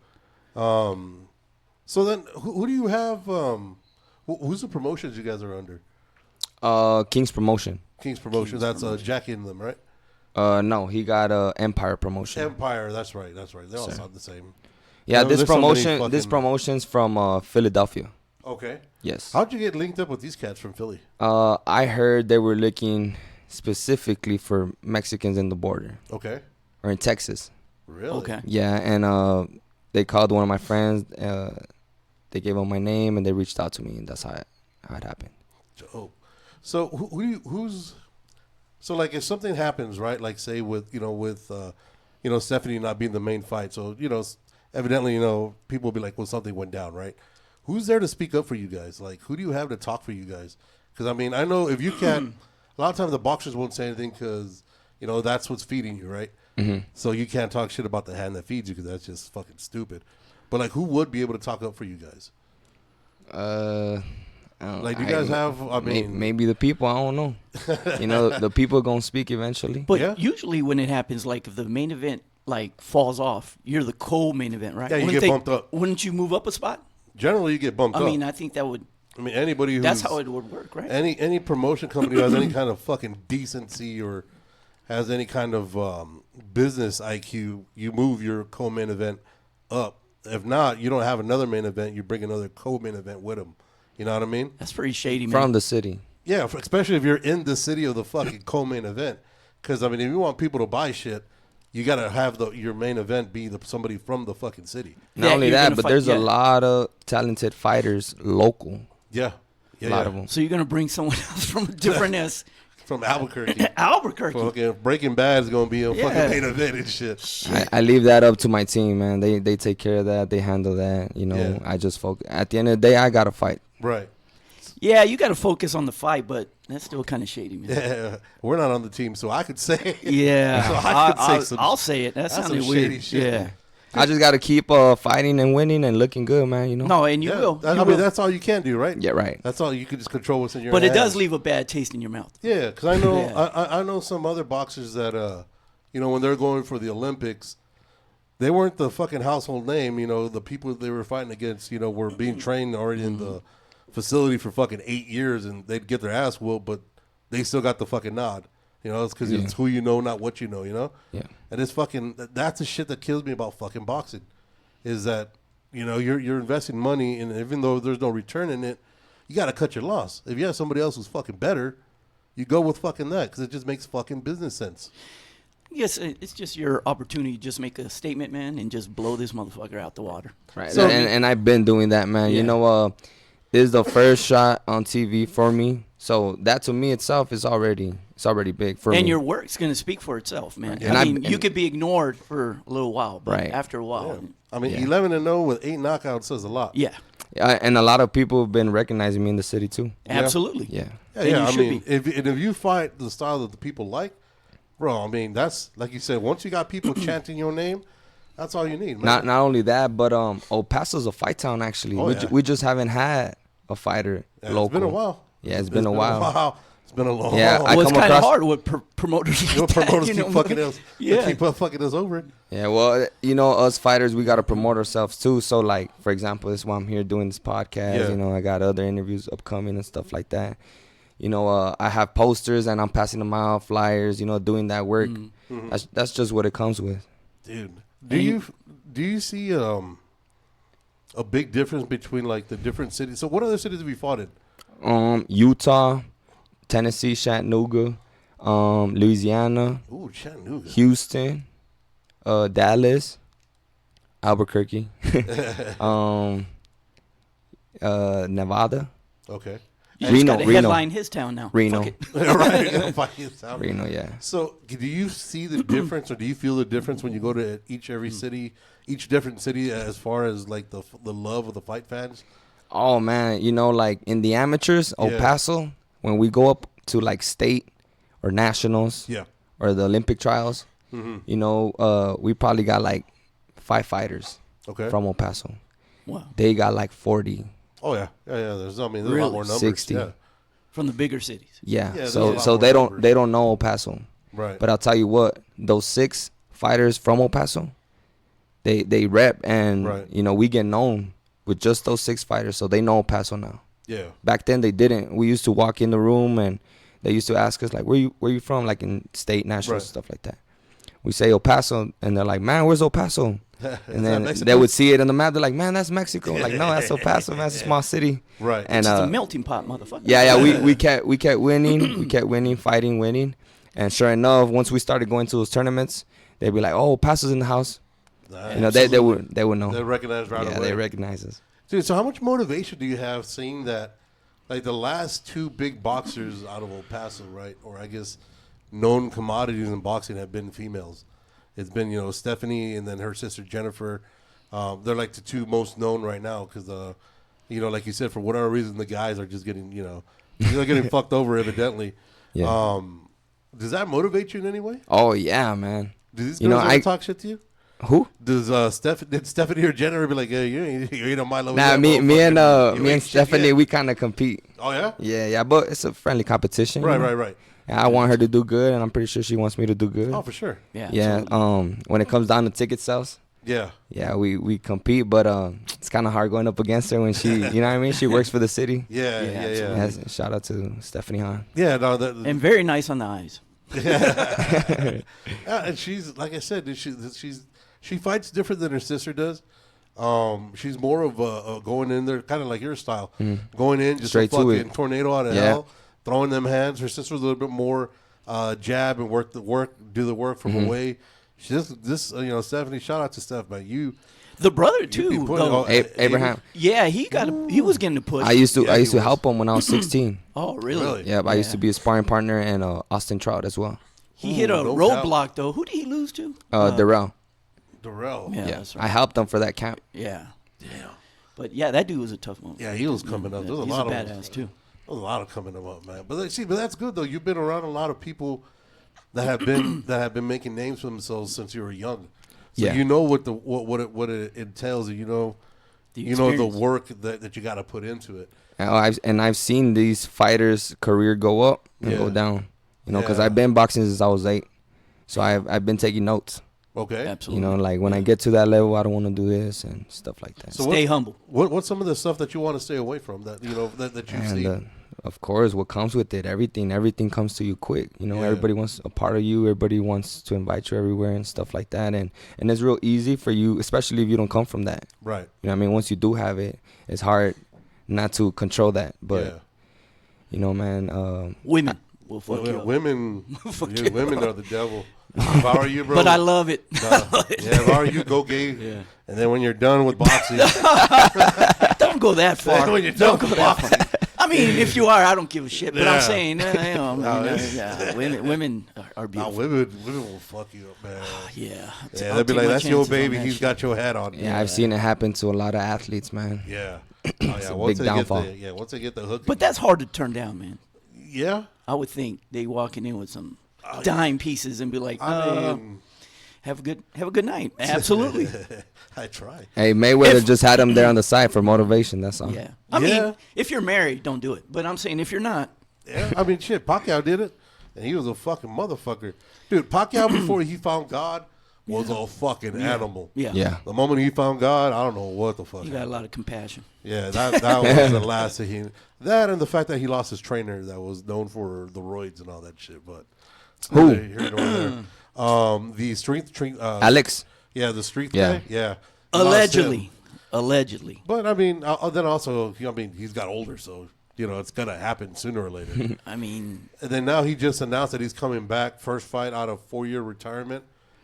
So then, who do you have? Who's the promotions you guys are under?
King's Promotion.
King's Promotions. That's Jackie and them, right?
No, he got Empire Promotion.
Empire. That's right. That's right. They all sound the same.
Yeah,
There's
this
so many
promotion. This
fucking-
promotion's from Philadelphia.
Okay.
Yes.
How'd you get linked up with these cats from Philly?
I heard they were looking specifically for Mexicans in the border
Okay.
or in Texas.
Really?
Okay.
Yeah, and they called one of my friends. They gave them my name and they reached out to me, and that's how it happened.
Oh, so who's so like if something happens, right? Like say with Stephanie not being the main fight, so evidently people will be like, well, something went down, right? Who's there to speak up for you guys? Like, who do you have to talk for you guys? Because I mean, I know if you can't, a lot of times the boxers won't say anything because that's what's feeding you, right? Mm-hmm. So you can't talk shit about the hand that feeds you because that's just fucking stupid. But like, who would be able to talk up for you guys?
I don't,
Like, do you guys have? I mean,
maybe the people. I don't know. The people gonna speak eventually.
But usually when it happens, like if the main event like falls off, you're the co-main event, right?
Yeah, you get bumped up.
Wouldn't you move up a spot?
Generally, you get bumped up.
I mean, I think that would.
I mean, anybody who's...
That's how it would work, right?
Any promotion company who has any kind of fucking decency or has any kind of business IQ, you move your co-main event up. If not, you don't have another main event. You bring another co-main event with them. You know what I mean?
That's pretty shady, man.
From the city.
Yeah, especially if you're in the city of the fucking co-main event. Because, I mean, if you want people to buy shit, you got to have your main event be somebody from the fucking city.
Not only that, but there's a lot of talented fighters local.
Yeah.
A lot of them.
So you're going to bring someone else from a different ass.
From Albuquerque.
Albuquerque.
Fucking Breaking Bad is going to be a fucking main event and shit.
I leave that up to my team, man. They take care of that. They handle that. You know,
Yeah.
I just focus. At the end of the day, I got to fight.
Right.
Yeah, you got to focus on the fight, but that's still kind of shady, man.
Yeah. We're not on the team, so I could say.
Yeah.
So I could say
I'll say it. That
that's
sounded
some
weird.
shady shit.
Yeah.
I just got to keep fighting and winning and looking good, man. You know.
No, and you
Yeah.
will.
I
You
mean,
will.
that's all you can do, right?
Yeah, right.
That's all you can just control what's in your
But it
hands.
does leave a bad taste in your mouth.
Yeah, because I know
Yeah.
I know some other boxers that when they're going for the Olympics, they weren't the fucking household name. You know, the people they were fighting against, were being trained already in the facility for fucking 8 years, and they'd get their ass whooped, but they still got the fucking nod. It's because it's who you know, not what you know.
Yeah.
And it's that's the shit that kills me about fucking boxing, is that you're investing money, and even though there's no return in it, you got to cut your loss. If you have somebody else who's fucking better, you go with fucking that because it just makes fucking business sense.
Yes, it's just your opportunity to just make a statement, man, and just blow this motherfucker out the water.
Right.
So-
and I've been doing that, man.
Yeah.
This is the first shot on TV for me. So that to me itself is already big for me.
And your work's going to speak for itself, man.
Yeah.
I mean, you could be ignored for a little while, but
Right.
after a while.
Yeah. I mean, 11-0 with 8 knockouts says a lot.
Yeah,
And a lot of people have been recognizing me in the city too.
absolutely.
Yeah.
Yeah,
And
yeah.
you
I
should
mean,
be.
if you fight the style that the people like, bro, I mean, that's like you said. Once you got people chanting your name, that's all you need, man.
Not only that, but El Paso's a fight town actually.
Oh, yeah.
We just haven't had a fighter
Yeah,
local.
it's been a while.
Yeah, it's been a while.
It's been a long.
Yeah,
while.
I
Well, it's
come
kind of
across-
hard with promoters like
Your
that,
promoters
you
keep
know,
fucking
man.
us.
Yeah.
Keep fucking us over it.
Yeah, well, us fighters, we got to promote ourselves too. So, like, for example, this is why I'm here doing this podcast.
Yeah.
I got other interviews upcoming and stuff like that. I have posters and I'm passing them out, flyers, doing that work.
Mm-hmm.
That's just what it comes with.
Dude, do you see a big difference between like the different cities? So, what other cities have you fought in?
Utah, Tennessee, Chattanooga, Louisiana,
Ooh, Chattanooga.
Houston, Dallas, Albuquerque, Nevada,
Okay.
You just got to
Reno.
headline his town now.
Reno.
Fuck it.
Right. Fucking South.
Reno, yeah.
So, do you see the difference, or do you feel the difference when you go to each different city, as far as like the love of the fight fans?
Oh man, like in the amateurs, El
Yeah.
Paso, when we go up to like state or nationals,
Yeah.
or the Olympic trials,
Mm-hmm.
we probably got like 5 fighters
Okay.
from El Paso.
Wow.
They got like 40.
Oh yeah. There's a lot
Really?
more numbers.
60.
Yeah.
From the bigger cities.
Yeah.
Yeah, there's a
so
lot
so
more
they
numbers.
don't know El Paso.
Right.
But I'll tell you what, those 6 fighters from El Paso, they rep and
Right.
we get known with just those 6 fighters, so they know El Paso now.
Yeah.
Back then they didn't. We used to walk in the room and they used to ask us like, where you from, like in state, national,
Right.
stuff like that. We say El Paso and they're like, man, where's El Paso? And then
Mexico?
they would see it on the map. They're like, man, that's Mexico. Like, no, that's El Paso, man. That's a small city.
Right.
And
It's just a melting pot, motherfucker.
yeah, we kept winning. We kept winning, fighting, winning. And sure enough, once we started going to those tournaments, they'd be like, oh, El Paso's in the house. They would know.
They recognize right
Yeah,
away.
they recognize us.
Dude, so how much motivation do you have seeing that, like the last 2 big boxers out of El Paso, right? Or I guess known commodities in boxing have been females. It's been, Stephanie and then her sister Jennifer. They're like the 2 most known right now because, like you said, for whatever reason, the guys are just getting, they're getting fucked over evidently.
Yeah.
Does that motivate you in any way?
Oh, yeah, man.
Do these
You know,
girls ever
I-
talk shit to you?
Who?
Did Stephanie or Jenner be like, yeah, you ain't on my level?
Nah,
yet,
me and
motherfucker. You
me
ain't
and
shit
Stephanie,
yet."
we kind of compete.
Oh yeah.
Yeah, but it's a friendly competition. you know?
Right.
And I want her to do good, and I'm pretty sure she wants me to do good.
Oh, for sure.
Yeah.
Yeah.
absolutely.
When it comes down to ticket sales,
Yeah.
yeah, we compete, but it's kind of hard going up against her when she, you know what I mean? She works for the city.
Yeah.
Yeah, shout out to Stephanie Hahn.
Yeah. No.
And very nice on the eyes.
And she's like I said, she fights different than her sister does. She's more of a going in there, kind of like your style, going in just
Straight
a
to
fucking
it.
tornado out of hell, throwing them hands. Her sister's a little bit more jab and do the work from away. Stephanie. Shout out to Steph, man.
The brother
be
too.
putting-
though.
Abraham.
Yeah, he was getting the push.
I used to
Yeah, he was.
help him when I was 16.
Oh, really?
Yeah, I used to be a sparring partner and Austin Trout as well.
He hit a
no
roadblock though. Who did he lose to?
Darrell.
Darrell.
Yeah,
Yeah,
that's right.
I helped him for that camp.
Yeah. But yeah, that dude was a tough one.
Yeah, he was coming up. There's a
He's
lot
a
of
badass too.
There's a lot of coming up, man. But that's good though. You've been around a lot of people that have been making names for themselves since you were young. So
Yeah.
you know what it entails. You know the
experience.
work that you got to put into it.
And I've seen these fighters' career go up and
Yeah.
go down. Because
Yeah.
I've been boxing since I was 8, so I've been taking notes.
Okay.
Absolutely.
Like when I get to that level, I don't want to do this and stuff like that.
So
Stay humble.
What's some of the stuff that you want to stay away from that that you see?
And of course, what comes with it, everything comes to you quick.
Yeah.
Everybody wants a part of you. Everybody wants to invite you everywhere and stuff like that. And it's real easy for you, especially if you don't come from that.
Right.
You know what I mean? Once you do have it, it's hard not to control that. But, man,
Women will fuck you up.
Women
Fuck you
women are the devil. If I were you, bro.
But I love it.
If I were you, go gay.
Yeah.
And then when you're done with boxing,
Don't go that far.
when you're done
Don't go
with
that
boxing,
far. I mean, if you are, I don't give a shit. But
Yeah.
I'm saying,
it's-
women are
nah,
beautiful.
women will fuck you up, man.
Yeah.
Yeah,
I'll
they'll be
take
like,
my
"That's your
chances on
baby.
that
He's
shit.
got your hat on."
yeah, I've seen it happen to a lot of athletes, man.
Yeah. Oh, yeah.
a
Once
big
they
downfall.
once they get the hook.
But that's hard to turn down, man.
yeah.
I would think they walking in with some dime pieces and be like,
I mean,
have a good night. Absolutely.
I try.
Hey, Mayweather just had him there on the side for motivation. That's all.
Yeah. I
Yeah.
mean, if you're married, don't do it. But I'm saying if you're not,
Yeah. I mean, shit. Pacquiao did it, and he was a fucking motherfucker, dude. Pacquiao before he found God was a fucking animal.
yeah.
Yeah.
The moment he found God, I don't know what the fuck.
You got a
happened.
lot of compassion.
Yeah, that was the last thing that and the fact that he lost his trainer that was known for the roids and all that shit. But
Who?
Here nor there. The strength
Alex.
Yeah, the street
Yeah.
guy. Yeah. He lost him.
Allegedly.
But I mean, then also, he's got older, so it's gonna happen sooner or later.
I mean,
And then now he just announced that he's coming back, first fight out of 4-year retirement,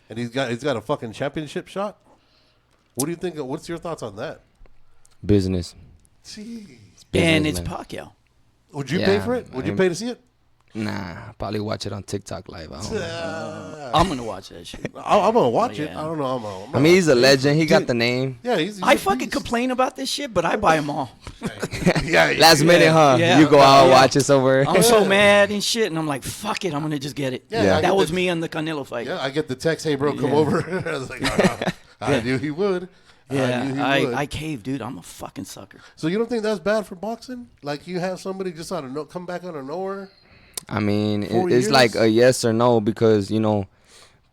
and he's got a fucking championship shot. What do you think? What's your thoughts on that?
Business.
Jeez.
and
Business,
it's
man.
Pacquiao.
Would you
Yeah,
pay for it? Would you
I'm-
pay to see it?
Nah, probably watch it on TikTok live. I don't know.
I'm gonna watch that shit.
I'm gonna watch it.
Yeah.
I don't know.
I mean, he's a legend. He got the name.
Yeah, he's
I
a
fucking
beast.
complain about this shit, but I buy them all.
Yeah,
Last minute, huh?
Yeah.
You go out,
Yeah.
watch it somewhere.
I'm so mad and shit, and I'm like, fuck it, I'm gonna just get it.
Yeah,
Yeah.
I
That
get
was
the-
me on the Canelo fight.
Yeah, I get the text, "Hey, bro, come
Yeah.
over." I was like, I knew he would. I knew he
Yeah,
would.
I caved, dude. I'm a fucking sucker.
So you don't think that's bad for boxing? Like you have somebody just come back out of nowhere?
I mean,
4
it's
years?
like a yes or no because,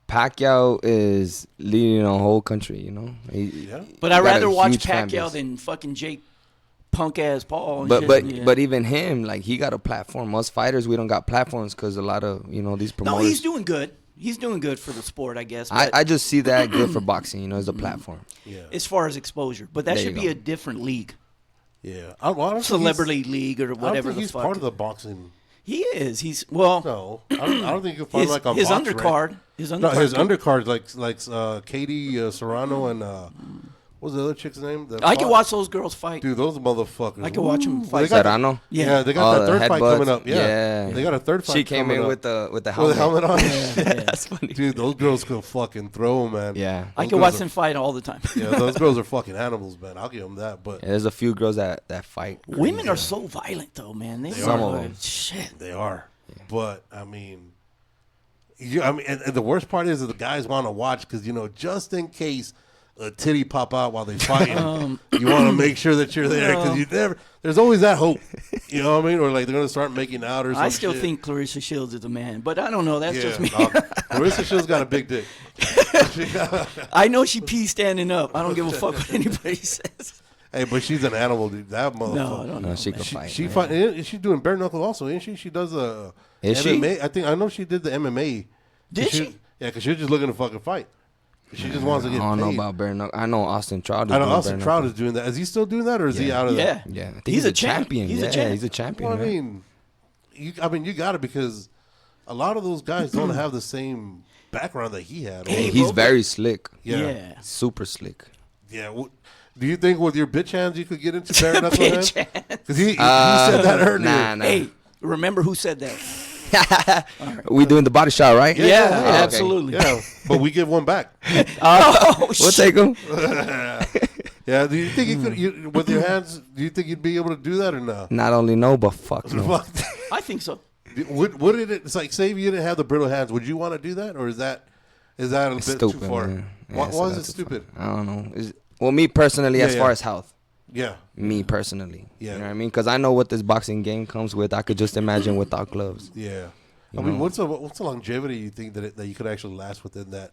Pacquiao is leading a whole country,
Yeah.
But I'd
He got a
rather watch
huge fan
Pacquiao
base.
than fucking Jake punk ass Paul. And
But
shit. Yeah.
but even him, like, he got a platform. Us fighters, we don't got platforms because a lot of, these
no,
promoters.
he's doing good. He's doing good for the sport, I guess.
I,
But
I just see that good for boxing, as a platform.
Yeah.
as far as exposure, but that
There
should
you
be
go.
a different league,
Yeah. I don't think
celebrity league or
I don't
whatever
think
the
he's
fuck.
part of the boxing.
He is. He's well.
No, I don't think you can find
His,
like a
his
box
undercard.
rank.
His
No,
undercard.
his undercards like Katie Serrano and what was the other chick's name? That
I can
fought?
watch those girls fight.
Dude, those motherfuckers.
I can watch them
Ooh,
fight.
they got-
Serrano?
Yeah, they got
Oh,
that
the
third fight
headbutts.
coming up. Yeah.
Yeah.
They got a third fight.
She came
coming
in
up.
with the
With
helmet.
the helmet on.
That's funny.
Dude, those girls can fucking throw, man.
Yeah.
I
Those
can
girls
watch
are-
them fight all the time.
Yeah, those girls are fucking animals, man. I'll give them that. But
Yeah, there's a few girls that fight.
Women
crazy.
are so violent, though, man. They
Some
are.
of them.
Shit.
they are. But I mean, I mean, and the worst part is that the guys want to watch because, you know, just in case a titty pop out while they fighting, you want to make sure that you're there because you never. There's always that hope, you know what I mean? Or like they're gonna start making out or something.
I still think Clarissa Shields is a man, but I don't know. That's just me.
Clarissa Shields got a big dick.
I know she pees standing up. I don't give a fuck what anybody says.
Hey, but she's an animal, dude. That motherfucker.
No, I don't know.
She can fight.
She fight. She's doing bare knuckle also, isn't she? She does
Is
MMA. I know she did the MMA.
Did she?
Yeah, because she was just looking to fucking fight. She just wants to get paid.
I don't know about bare knuckle. I know Austin Trout.
I know Austin Trout is doing that. Is he still doing that, or is he out of that?
Yeah, I think
He's a champion. He's a champ.
He's a champion.
Well,
man.
you got it because a lot of those guys don't have the same background that he had.
He's very slick.
Yeah.
Super slick.
Yeah. Do you think with your bitch hands you could get into bare knuckle hands? Because he said that earlier.
Nah.
Hey, remember who said that?
We doing the body shot, right?
Yeah, absolutely.
Yeah, but we give one back.
We'll take him.
Yeah. Do you think you could with your hands? Do you think you'd be able to do that or not?
Not only no, but fuck no.
I think so.
Would it? It's like say if you didn't have the brittle hands, would you want to do that, or is that a bit
Stupid,
too far?
man.
Why
so
is it
that's
stupid?
I don't know. Well, me personally, as far as health.
Yeah.
Me personally.
Yeah.
You know what I mean? Because I know what this boxing game comes with. I could just imagine without gloves.
Yeah.
You
I mean,
know?
what's the longevity you think that you could actually last within that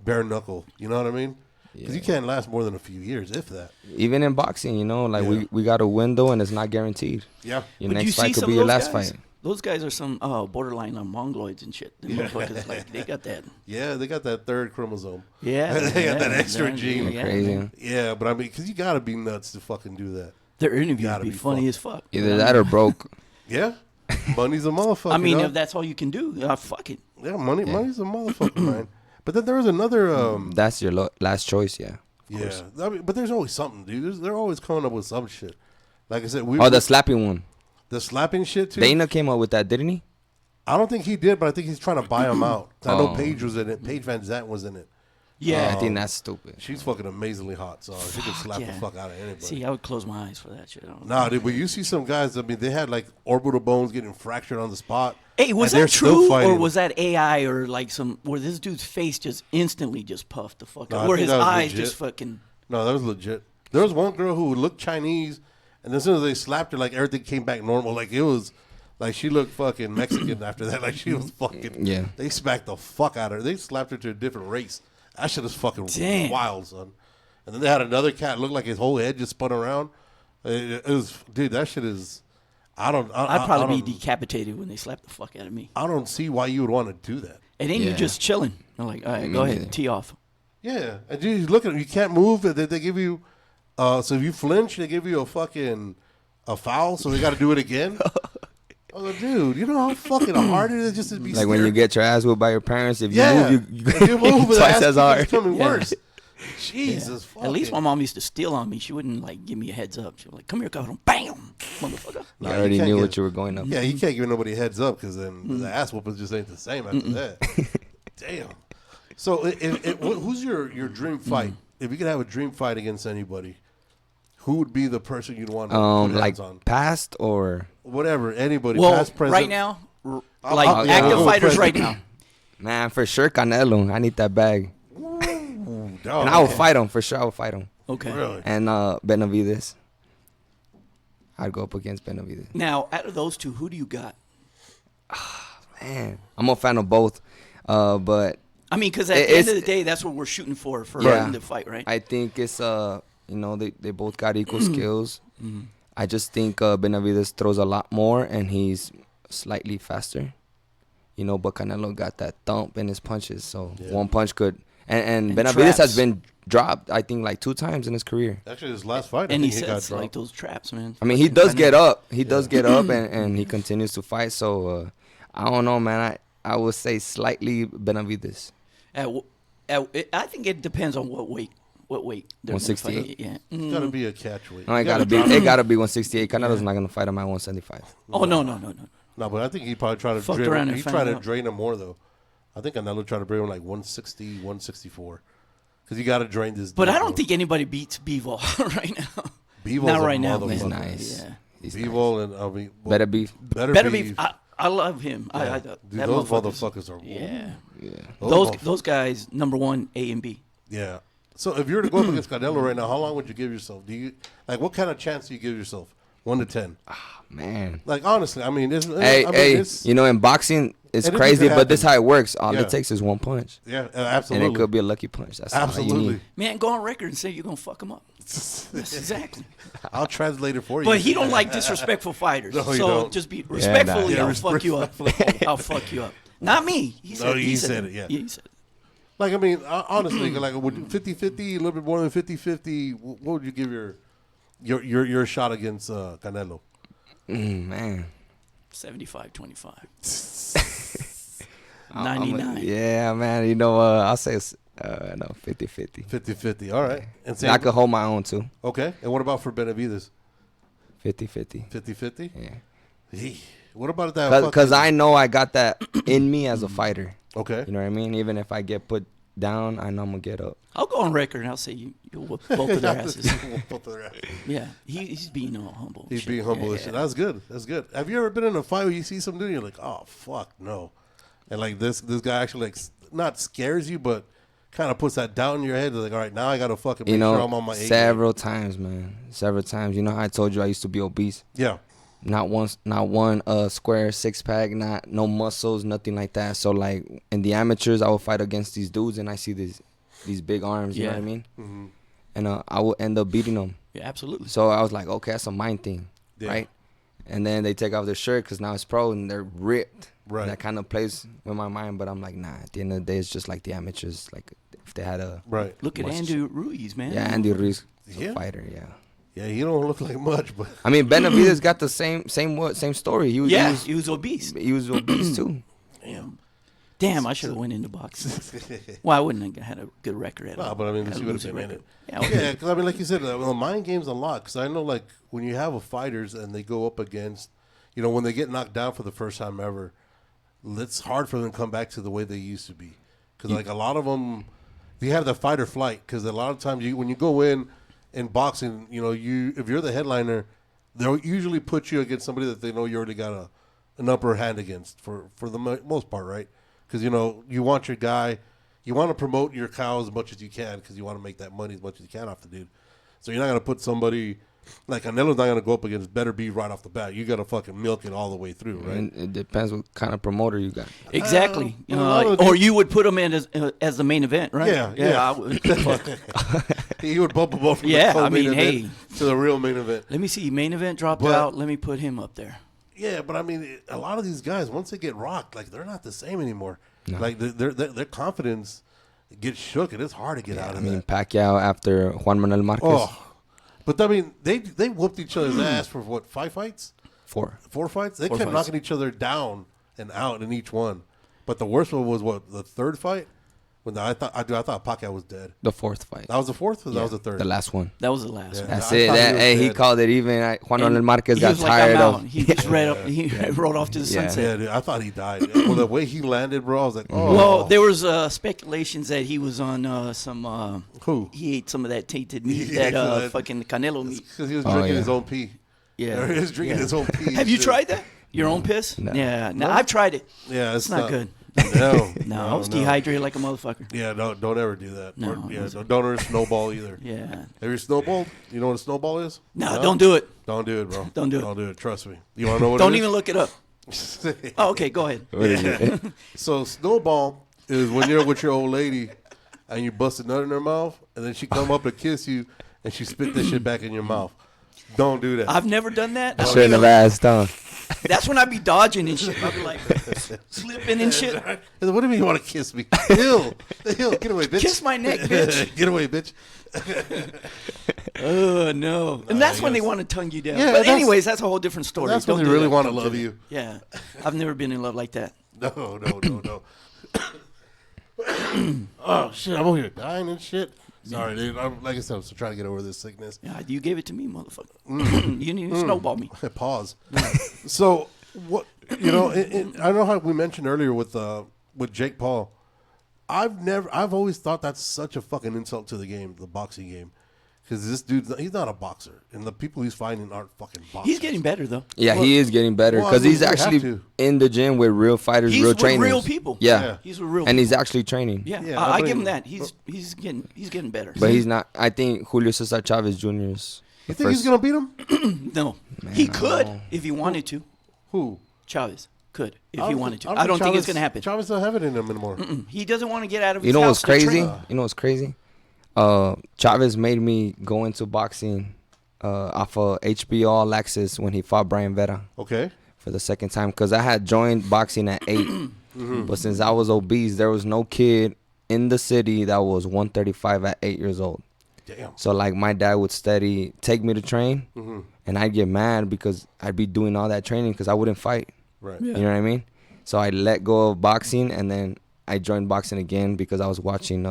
bare knuckle? You know what I mean? Because you can't last more than a few years, if that.
Even in boxing, you know, like we got a window and it's not guaranteed.
Yeah.
Your
But
next
you
fight
see
could be your last
guys?
fight.
Those guys are some borderline on mongoloids and shit. Them motherfuckers, like, they got that.
Yeah, they got that third chromosome.
Yeah.
They got that extra gene.
Yeah,
Crazy.
man.
Yeah, but I mean, because you got to be nuts to fucking do that.
Their interviews
Gotta
be
be
funny
fucked.
as fuck.
Either that or broke.
Yeah. Money's a motherfucker.
I mean,
you know?
if that's all you can do, fuck it.
Yeah, money's a motherfucker, man. But then there was another.
That's your last choice, yeah.
Yeah, I mean, but there's always something, dude. They're always coming up with some shit. Like I said,
The slapping one.
the slapping shit too.
Dana came up with that, didn't he?
I don't think he did, but I think he's trying to buy him out. I know
Oh.
Paige was in it. Paige Van Zant was in it.
Yeah.
I think that's stupid.
She's fucking amazingly hot, so she can slap the fuck out of anybody.
See, I would close my eyes for that shit.
Nah, dude, but you see some guys. I mean, they had like orbital bones getting fractured on the spot.
Hey, was
and they're
that
still
true, or
fighting.
was that AI, or like where this dude's face just instantly just puffed the fuck
No, I
out, where
think
his
that was
eyes
legit.
just fucking.
No, that was legit. There was one girl who looked Chinese, and as soon as they slapped her, like everything came back normal. Like it was, like she looked fucking Mexican after that. Like she was fucking.
Yeah.
They smacked the fuck out of her. They slapped her to a different race. That shit is fucking
Damn.
wild, son. And then they had another cat looked like his whole head just spun around. It was, dude. That shit is.
I'd probably be decapitated when they slap the fuck out of me.
I don't see why you would want to do that.
And then you're
Yeah.
just chilling. I'm like, all right,
Me
go ahead,
neither.
tee off.
Yeah, and you look at them. You can't move. They give you. So if you flinch, they give you a foul. So they got to do it again. Oh, dude, you know how fucking hard it is just to be
Like when you get your ass whipped by your parents, if you
yeah,
move, you
if you move, the
twice
ass
as hard.
It's coming
Yeah.
worse. Jesus,
At least my
fucking-
mom used to steal on me. She wouldn't like give me a heads up. She was like, "Come here, cabrón, bam, motherfucker."
Nah,
I already
can't
knew
get-
what you were going up.
Yeah, you can't give nobody a heads up because then the ass whooping just ain't the same after that. Damn. So, who's your dream fight? If you could have a dream fight against anybody, who would be the person you'd want to put
Like
hands on?
past or
Whatever, anybody,
Well,
past, present.
right now,
I'll
like
go
active
with
fighters
present.
right now.
man, for sure Canelo. I need that bag,
Dog,
and I will fight him for sure. I will fight him.
Okay.
Really?
And Benavides, I'd go up against Benavides.
Now, out of those two, who do you got?
Man, I'm a fan of both, but
I mean, because at the end of the day, that's what we're shooting for
Yeah.
the fight, right?
I think it's they both got equal skills. I just think Benavides throws a lot more and he's slightly faster. You know, but Canelo got that thump in his punches, so one punch could. And Benavides has
traps.
been dropped, I think, like 2 times in his career.
Actually, his last fight, I
and
think
he
he got
sets
dropped.
like those traps, man.
I mean, he does get up. He does get up, and he continues to fight. So I don't know, man. I would say slightly Benavides.
I think it depends on what weight. What weight? they're gonna
168?
fight. Yeah.
It's got to be a catch weight.
No, it
You
gotta be.
drop
It
him.
gotta be 168. Canelo's not gonna fight him at 175.
Oh no.
No, but I think he probably tried to
Fucked
drain
around
him.
and
He
found
tried to
out.
drain him more though. I think Canelo tried to bring him like 160, 164. Because you got to drain this.
But
dude,
I don't
bro.
think anybody beats Bevo right now.
Bevo's
Not
a
right now.
motherfucker.
He's nice.
Yeah.
He's
Bevo and I mean,
Better beef.
better
Better
beef.
be. I love him.
Yeah.
That
Dude, those
motherfucker's-
motherfuckers are.
Yeah.
Yeah.
Those guys, number one, A and B.
Yeah. So if you were to go up against Canelo right now, how long would you give yourself? Do you like what kind of chance do you give yourself? 1 to 10.
Man.
Like honestly, I mean,
Hey,
it's,
you know, in boxing, it's
anything
crazy,
could
but this is how
happen.
it works. All
Yeah.
it takes is one punch,
yeah,
and
absolutely.
it could be a lucky punch. That's all you
Absolutely.
need.
Man, go on record and say you're gonna fuck him up. That's exactly.
I'll translate it for you.
But he don't like disrespectful fighters.
No, he
so
don't.
just be respectfully.
Yeah,
I'll fuck you up. I'll fuck you up. Not me. He said,
No, he said it, yeah.
He said it.
Like, I mean, honestly, like, would 50-50, a little bit more than 50-50, what would you give your shot against Canelo?
Man.
75-25. 99.
Yeah, man. You know, I'll say no, 50-50.
50-50, all right. And
I could hold my own, too.
Okay, and what about for Benavidez?
50-50.
50-50?
Yeah.
What about that?
Because I know I got that in me as a fighter.
Okay.
You know what I mean? Even if I get put down, I know I'm going to get up.
I'll go on record and I'll say you'll whoop both of their asses.
Both of their asses.
Yeah, he's being all humble.
He's
Shit.
being humble
Yeah,
and shit. That's good. That's good. Have you ever been in a fight where you see something and you're like, oh, fuck, no. And like this guy actually like not scares you, but kind of puts that doubt in your head. Like, all right, now I got to fucking make sure I'm on my A game.
several times, man. Several times. You know how I told you I used to be obese?
Yeah.
Not one square six pack, no muscles, nothing like that. So like in the amateurs, I would fight against these dudes, and I see these big arms. You know what I mean?
Mm-hmm.
And I would end up beating them.
Yeah, absolutely.
So I was like, okay, that's a mind thing,
Yeah.
right? And then they take off their shirt because now it's pro and they're ripped.
Right.
And that kind of plays with my mind, but I'm like, nah. At the end of the day, it's just like the amateurs. Like if they had a
Right.
Look at Andy Ruiz, man.
yeah, Andy Ruiz,
Yeah.
a fighter, yeah.
Yeah, he don't look like much, but
I mean, Benavidez got the same story. He was
obese.
he was obese too.
Damn, I should have went into boxing. Well, I wouldn't have had a good record at all.
no, but I mean,
Had a
you would have
losing
been in
record.
it.
Yeah,
Yeah, because I mean, like you said, the mind game's a lot. Because I know, like, when you have a fighters and they go up against, you know, when they get knocked down for the first time ever, it's hard for them to come back to the way they used to be. Because like a lot of them, they have the fight or flight. Because a lot of times, when you go in boxing, you know, if you're the headliner, they'll usually put you against somebody that they know you already got an upper hand against for the most part, right? Because, you know, you want your guy, you want to promote your cow as much as you can because you want to make that money as much as you can off the dude. So you're not going to put somebody, like Canelo's not going to go up against Better Be right off the bat. You got to fucking milk it all the way through, right?
And it depends what kind of promoter you got.
Exactly.
a lot of
Or you would put him in as the main event, right?
Yeah.
I would, fuck.
He would bump him up from
Yeah,
the
I mean,
co-main event to the real main event.
Let me see. Main event dropped
But-
out. Let me put him up there.
Yeah, but I mean, a lot of these guys, once they get rocked, like they're not the same anymore. Like their confidence gets shook, and it's hard to get out
I
of
mean,
that.
Pacquiao after Juan Manuel Marquez.
Oh, but I mean, they whooped each other's ass for what, 5 fights?
4.
4 fights? They
Four
kept
fights.
knocking each other down and out in each one. But the worst one was what, the 3rd fight? When I thought Pacquiao was dead.
The 4th fight.
That was the 4th, or that was the 3rd?
The last one.
That was the last
Yeah.
one.
That's
I
it.
thought he was
He
dead.
called it even. Juan Manuel Marquez
He
got
was like,
tired
I'm out.
of.
He just read up. He rode off to the
Yeah.
sunset.
Yeah, dude, I thought he died. Well, the way he landed, bro, I was like, oh.
Well, there was speculations that he was on some.
Who?
He ate some of that tainted meat,
He
that
ate that.
fucking Canelo meat.
Because he was
Oh,
drinking
yeah.
his own pee.
Yeah,
He was drinking his own pee.
Have you
Shit.
tried that? Your own piss?
No.
Yeah, no, I've tried it.
Yeah,
It's not good.
No,
No, I was dehydrated like a motherfucker.
Yeah, don't ever do that.
No,
Or, yeah,
it was-
don't ever snowball either.
Yeah.
Have you snowballed? You know what a snowball is?
No, don't do it.
Don't do it, bro.
Don't do it.
Don't do it. Trust me. You want to know what
Don't
it
even look it up.
is?
Oh, okay, go ahead.
So snowball is when you're with your old lady and you bust a nut in her mouth and then she come up to kiss you and she spit that shit back in your mouth. Don't do that.
I've never done that.
I shouldn't have asked, huh?
That's when I'd be dodging and shit. I'd be like slipping and shit.
What do you mean you want to kiss me? Ew. Ew. Get away, bitch.
Kiss my neck, bitch.
Get away, bitch.
Oh, no. And that's when they want to tongue you down.
Yeah,
but
that's-
anyways, that's a whole different story.
That's when
Don't
they
do
really
that.
want to
Don't
love
do
you.
that. Yeah. I've never been in love like that.
No. Oh, shit. I'm over here dying and shit. Sorry, dude. Like I said, I'm still trying to get over this sickness.
Yeah, you gave it to me, motherfucker. You need to snowball me.
Pause. So, what, you know, I know how we mentioned earlier with Jake Paul. I've always thought that's such a fucking insult to the game, the boxing game. Because this dude's he's not a boxer, and the people he's fighting aren't fucking boxers.
He's getting better though.
Yeah, he is getting better
well, I
because
mean,
he's
we have
actually
to.
in the gym with real fighters,
He's
real
with
trainers,
real people.
Yeah,
He's with real.
and he's
people.
actually training.
Yeah,
Yeah,
I
I
give him
mean-
that. He's getting better.
But he's not. I think Julio Cesar Chavez Jr. is.
You think he's gonna beat him?
No, he
I
could
don't know.
if he wanted to.
Who?
Chavez could if he wanted to.
don't
I don't think
Chavez-
it's gonna happen.
Chavez don't have it in him anymore.
He doesn't want to get out of his
You know
house
what's
to
crazy?
train.
You know what's crazy? Chavez made me go into boxing off of HBO All Access when he fought Brian Vera
Okay.
for the second time because I had joined boxing at 8. But since I was obese, there was no kid in the city that was 135 at 8 years old.
Damn.
So like my dad would steady take me to train, and I'd get mad because I'd be doing all that training because I wouldn't fight.
Right.
You know what I mean? So I let go of boxing, and then I joined boxing again because I was watching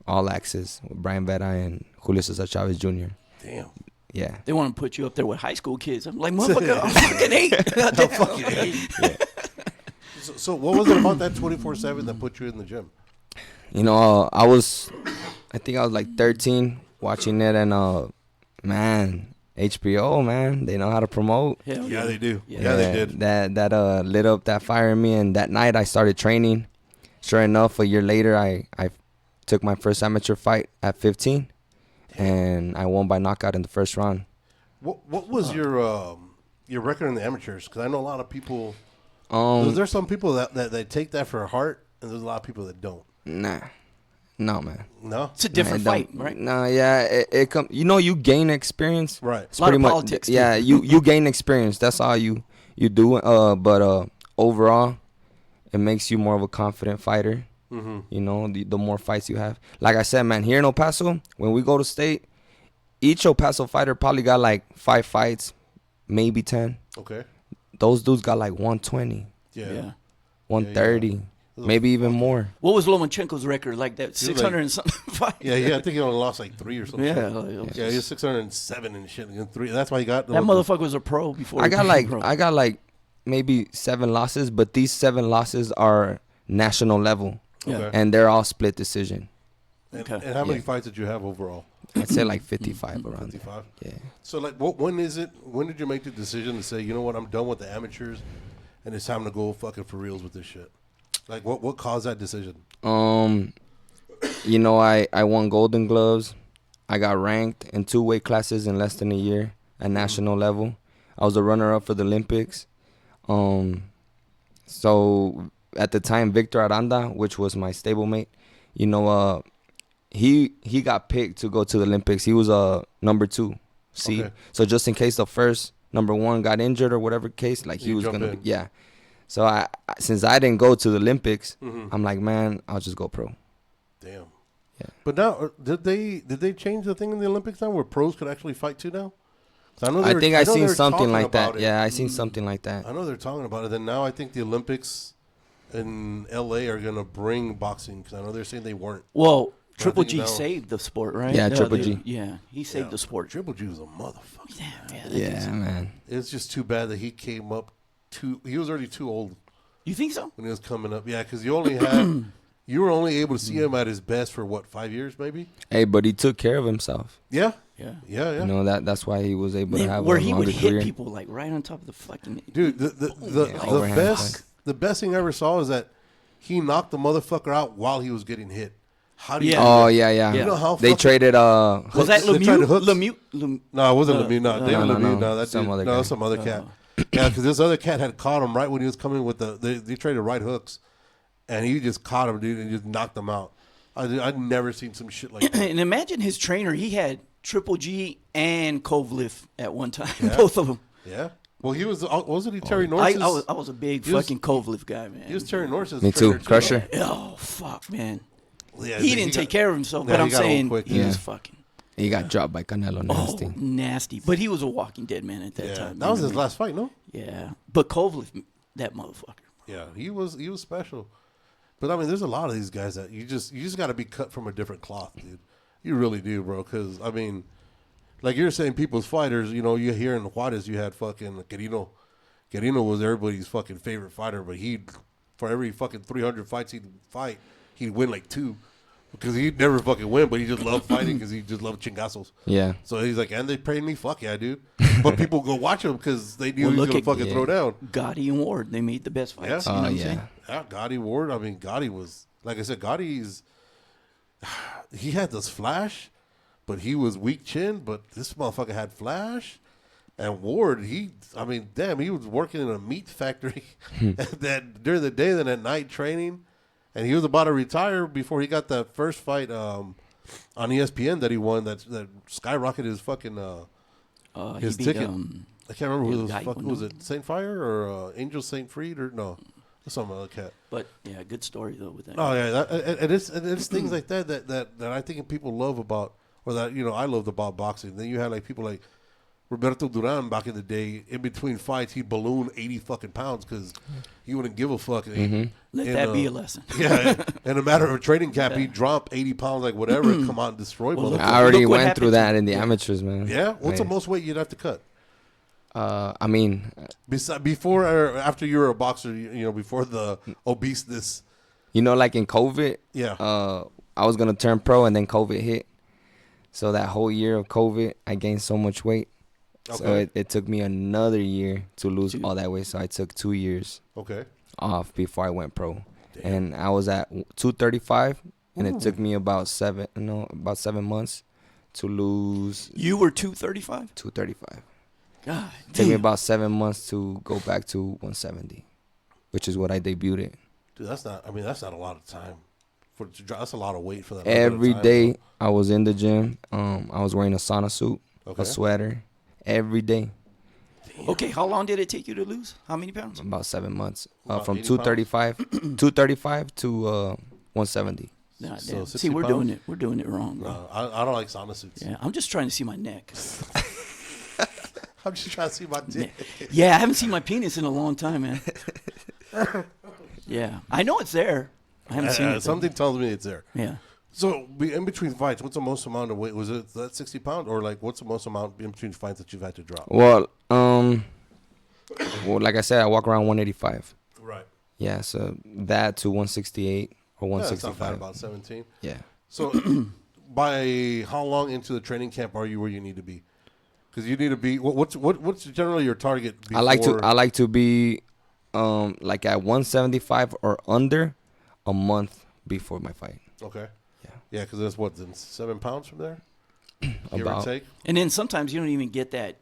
All Access with Brian Vera and Julio Cesar Chavez Jr.
Damn.
Yeah.
They want to put you up there with high school kids. I'm like, motherfucker, I'm fucking 8.
So what was it about that 24/7 that put you in the gym?
You know, I think I was like 13 watching it, and man, HBO, man, they know how to promote.
Hell
Yeah, they do.
Yeah.
Yeah, they did.
That lit up that fire in me, and that night I started training. Sure enough, a year later, I took my first amateur fight at 15, and I won by knockout in the first round.
What was your record in the amateurs? Because I know a lot of people.
Um,
There's some people that they take that for heart, and there's a lot of people that don't.
Nah, no, man.
No.
It's a different
Nah, it
fight,
don't-
right?
Nah, yeah, it come. You know, you gain experience.
Right.
It's
A lot of
pretty much
politics, too.
yeah. You gain experience. That's all you do. But overall, it makes you more of a confident fighter.
Mm-hmm.
You know, the more fights you have. Like I said, man, here in El Paso, when we go to state, each El Paso fighter probably got like 5 fights, maybe 10.
Okay.
Those dudes got like 120,
Yeah.
130, maybe even more.
What was Lomachenko's record? Like that
He was
600 and something fight?
Yeah. I think he only lost like 3 or something.
Yeah.
Yeah, he was 607 and shit and 3. That's why he got
That motherfucker was a pro before.
I
he
got
became pro.
like maybe 7 losses, but these 7 losses are national level,
Yeah.
Okay.
and they're all split decision.
And
Okay.
how many
Yeah.
fights did you have overall?
I'd say like 55 around there.
55.
Yeah.
So like, when is it? When did you make the decision to say, you know what, I'm done with the amateurs, and it's time to go fucking for reals with this shit? Like, what caused that decision?
You know, I won Golden Gloves. I got ranked in 2 weight classes in less than a year at national level. I was a runner-up for the Olympics. So at the time, Victor Aranda, which was my stablemate, you know, he got picked to go to the Olympics. He was number 2 seed.
Okay.
So just in case the first number 1 got injured or whatever case, like he
You
was
jump
gonna
in.
yeah. So I since I didn't go to the Olympics,
Mhm.
I'm like, man, I'll just go pro.
Damn.
Yeah.
But now, did they change the thing in the Olympics now where pros could actually fight too now? 'Cause know they
I
were-
think I
know
seen
they were
something
talking
like that.
about it.
Yeah, I seen something like that.
I know they're talking about it. Then now I think the Olympics in LA are gonna bring boxing because I know they're saying they weren't.
Well,
I
Triple
think
G
now-
saved the sport, right?
Yeah, Triple G.
Yeah, he saved the sport.
Triple G was a motherfucker.
Yeah, man.
It's just too bad that he came up too. He was already too old
You think so?
when he was coming up. Yeah, because you only had you were only able to see him at his best for what, 5 years maybe.
Hey, but he took care of himself.
Yeah,
Yeah.
yeah.
You know that's why he was able to
Man,
have
where
a
he
longer
would
career.
hit people like right on top of the fucking
Dude, the
Overhand
best
punch.
the best thing I ever saw is that he knocked the motherfucker out while he was getting hit. How do you?
Yeah.
do
Oh
that?
yeah.
You know how
They
fucking-
traded
Was that
They tried to
Lemieux?
hook-
Lemieux?
No, it wasn't
Uh,
Lemieux. No,
no,
David
no,
Lemieux.
no.
No, that's
Some other guy.
some other cat. Yeah, because this other cat had caught him right when he was coming with they traded right hooks, and he just caught him, dude, and just knocked him out. I'd never seen some shit like that.
And imagine his trainer. He had Triple G and Kovalev at one time,
Yeah.
both of them.
Yeah. Well, he wasn't he Terry
I
Norris's?
was a big
He was-
fucking Kovalev guy, man.
He was Terry Norris's.
Me
trainer,
too. Crusher.
Oh fuck, man.
Yeah,
He didn't take care of himself,
Yeah,
but
he
I'm
got old
saying
quick,
he
yeah.
was fucking
He got dropped by Canelo nasty.
nasty. But he was a walking dead man at that
Yeah,
time.
that
you
was
know
his
what
last fight, no?
I mean? Yeah, but Kovalev, that motherfucker.
Yeah, he was special. But I mean, there's a lot of these guys that you just got to be cut from a different cloth, dude. You really do, bro. Because I mean, like you're saying, people's fighters. You know, you hear in Juarez, you had fucking Quirino. Quirino was everybody's fucking favorite fighter, but for every fucking 300 fights he'd fight, he'd win like 2. because he never fucking win, but he just loved fighting because he just loved chingazos.
Yeah.
So he's like, and they paid me, fuck yeah, dude. But people go watch him because they knew
Well,
he was
look
gonna fucking throw down.
Gotti and Ward, they made the best fights.
Yeah.
You know what I'm saying?
Yeah, Gotti Ward. I mean, Gotti was, like I said, he had this flash, but he was weak chin. But this motherfucker had flash. And Ward, he was working in a meat factory that during the day, then at night training. And he was about to retire before he got that first fight on ESPN that he won that skyrocketed his fucking his ticket. I can't remember who was it Saint Fire or Angel Saint Freed or no, some other cat.
But yeah, good story though with that.
Oh yeah, and it's things like that I think people love about, or that I loved about boxing. Then you had like people like Roberto Duran back in the day. In between fights, he'd balloon 80 fucking pounds because he wouldn't give a fuck.
Let that be a lesson.
Yeah, in a matter of a training camp, he'd drop 80 pounds like whatever and come out and destroy motherfuckers.
I already went through that in the amateurs, man.
Yeah, what's the most weight you'd have to cut?
I mean,
before or after you were a boxer, before the obeseness.
Like in COVID.
Yeah.
I was gonna turn pro and then COVID hit. So that whole year of COVID, I gained so much weight. Okay. So it took me another year to lose all that weight. So I took 2 years off before I went pro. Damn. And I was at 235, and it took me about 7 months to lose.
You were 235?
235.
God,
it took me about 7 months to go back to 170, which is what I debuted.
Dude, that's not a lot of time. That's a lot of weight for that.
Every day I was in the gym. I was wearing a sauna suit, a sweater, every day.
Damn. Okay, how long did it take you to lose? How many pounds?
About 7 months. From 235 to 170.
Nah,
so
see, we're
pounds?
doing it wrong, bro.
No, I don't like sauna suits.
Yeah, I'm just trying to see my neck.
I'm just trying to see my dick.
Yeah, I haven't seen my penis in a long time, man. Yeah, I know it's there. I haven't seen it.
Something tells me it's there.
Yeah.
So, in between fights, what's the most amount of weight? Was it that 60 pound, or like what's the most amount in between fights that you've had to drop?
Well, like I said, I walk around 185.
Right.
Yeah, so that to 168 or 165.
That's not bad, about 17.
Yeah.
So, by how long into the training camp are you where you need to be? Because you need to be. What's generally your target? Before?
I like to be, like at 175 or under, a month before my fight.
Okay. Yeah, because that's then 7 pounds from there? Give
About.
or take?
And then sometimes you don't even get that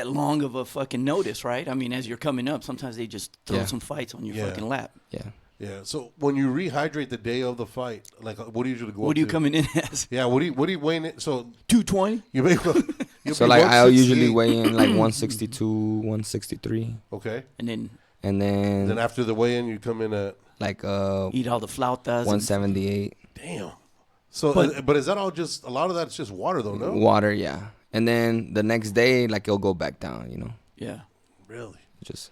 long of a fucking notice, right? I mean, as you're coming up, sometimes they just throw some fights on your fucking lap.
Yeah.
Yeah. So when you rehydrate the day of the fight, like what do you usually go?
What are you coming in as?
Yeah. What do you weigh in? So
220.
You make.
So like I'll usually weigh in like 162, 163.
Okay.
And
then after the weigh-in, you come in at
like
eat all the flautas.
178.
Damn. So, but is that all just a lot of that's just water though? No.
Water, yeah. And then the next day, like it'll go back down.
Yeah.
Really.
It just